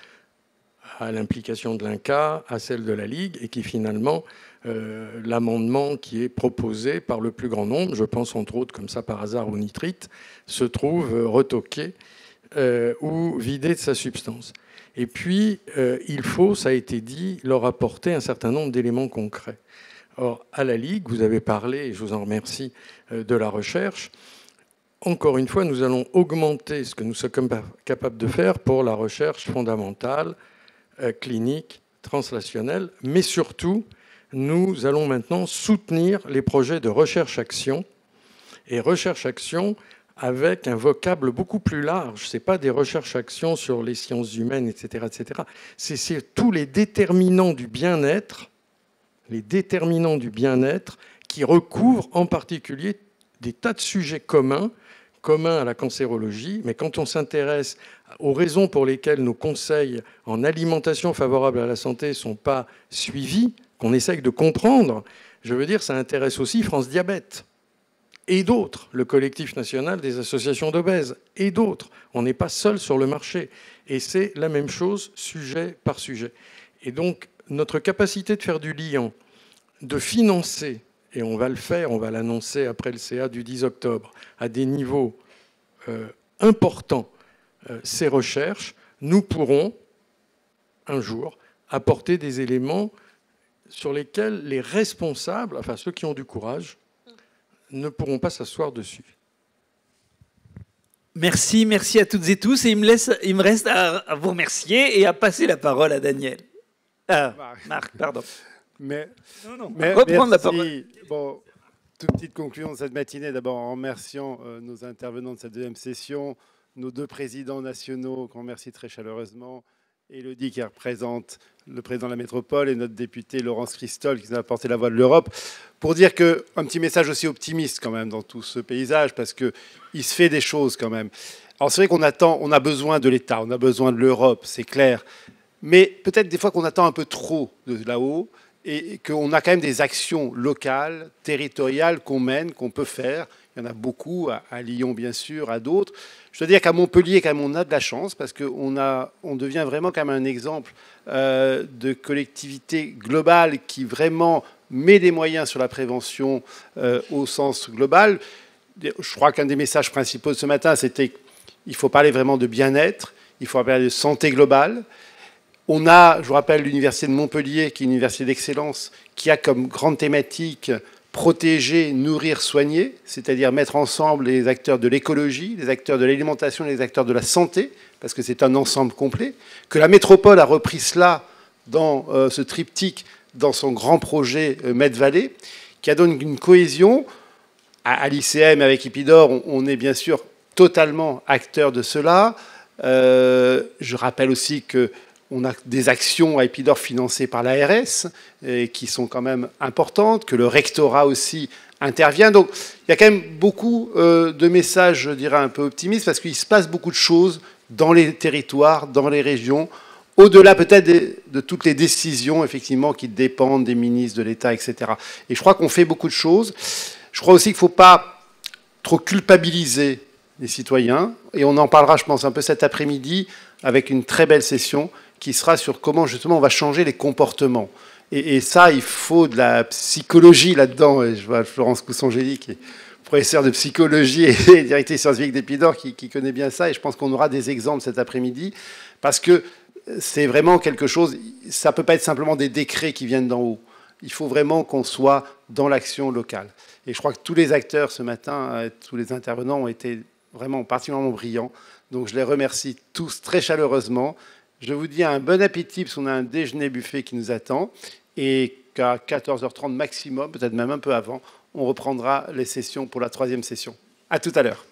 à l'implication de l'INCa, à celle de la Ligue, et qui finalement, l'amendement qui est proposé par le plus grand nombre, je pense entre autres comme ça par hasard au nitrite, se trouve retoqué ou vidé de sa substance. Et puis, il faut, ça a été dit, leur apporter un certain nombre d'éléments concrets. Or, à la Ligue, vous avez parlé, et je vous en remercie, de la recherche. Encore une fois, nous allons augmenter ce que nous sommes capables de faire pour la recherche fondamentale, clinique, translationnelle, mais surtout, nous allons maintenant soutenir les projets de recherche-action. Et recherche-action avec un vocable beaucoup plus large. Ce n'est pas des recherches-actions sur les sciences humaines, etc. etc. C'est tous les déterminants du bien-être, qui recouvrent en particulier des tas de sujets communs à la cancérologie, mais quand on s'intéresse aux raisons pour lesquelles nos conseils en alimentation favorable à la santé ne sont pas suivis, qu'on essaye de comprendre, je veux dire, ça intéresse aussi France Diabète et d'autres, le collectif national des associations d'obèses et d'autres. On n'est pas seul sur le marché. Et c'est la même chose, sujet par sujet. Et donc, notre capacité de faire du lien, de financer, et on va le faire, on va l'annoncer après le CA du 10 octobre, à des niveaux importants, ces recherches, nous pourrons, un jour, apporter des éléments sur lesquels les responsables, enfin ceux qui ont du courage, ne pourront pas s'asseoir dessus. Merci à toutes et tous. Et il me reste à vous remercier et à passer la parole à Daniel. Marc, pardon. Reprendre la parole. Bon, toute petite conclusion de cette matinée, d'abord en remerciant nos intervenants de cette deuxième session, nos 2 présidents nationaux, qu'on remercie très chaleureusement, Élodie qui représente le président de la métropole et notre député Laurence Christol qui nous a apporté la voix de l'Europe, pour dire un petit message aussi optimiste quand même dans tout ce paysage, parce qu'il se fait des choses quand même. Alors c'est vrai on a besoin de l'État, on a besoin de l'Europe, c'est clair, mais peut-être des fois qu'on attend un peu trop de là-haut, et qu'on a quand même des actions locales, territoriales qu'on mène, qu'on peut faire. Il y en a beaucoup, à Lyon bien sûr, à d'autres. Je dois dire qu'à Montpellier, quand même, on a de la chance, parce qu'on devient vraiment quand même un exemple de collectivité globale qui vraiment met des moyens sur la prévention au sens global. Je crois qu'un des messages principaux de ce matin, c'était qu'il faut parler vraiment de bien-être, il faut parler de santé globale. On a, je vous rappelle, l'université de Montpellier, qui est une université d'excellence, qui a comme grande thématique protéger, nourrir, soigner, c'est-à-dire mettre ensemble les acteurs de l'écologie, les acteurs de l'alimentation, les acteurs de la santé, parce que c'est un ensemble complet, que la métropole a repris cela dans ce triptyque, dans son grand projet Med-Vallée, qui a donné une cohésion. À l'ICM, avec Epidor, on est bien sûr totalement acteur de cela. Je rappelle aussi que on a des actions à Epidor financées par l'ARS qui sont quand même importantes, que le rectorat aussi intervient. Donc il y a quand même beaucoup de messages, je dirais, un peu optimistes, parce qu'il se passe beaucoup de choses dans les territoires, dans les régions, au-delà peut-être de toutes les décisions, effectivement, qui dépendent des ministres, de l'État, etc. Et je crois qu'on fait beaucoup de choses. Je crois aussi qu'il ne faut pas trop culpabiliser les citoyens. Et on en parlera, je pense, un peu cet après-midi, avec une très belle session qui sera sur comment justement on va changer les comportements. Et ça, il faut de la psychologie là-dedans. Et je vois Florence Cousson-Gély, qui est professeure de psychologie et directrice scientifique d'Epidor, qui connaît bien ça. Et je pense qu'on aura des exemples cet après-midi, parce que c'est vraiment quelque chose, ça ne peut pas être simplement des décrets qui viennent d'en haut. Il faut vraiment qu'on soit dans l'action locale. Et je crois que tous les acteurs ce matin, tous les intervenants ont été vraiment particulièrement brillants. Donc je les remercie tous très chaleureusement. Je vous dis un bon appétit, parce qu'on a un déjeuner buffet qui nous attend. Et qu'à 14h30 maximum, peut-être même un peu avant, on reprendra les sessions pour la 3e session. À tout à l'heure.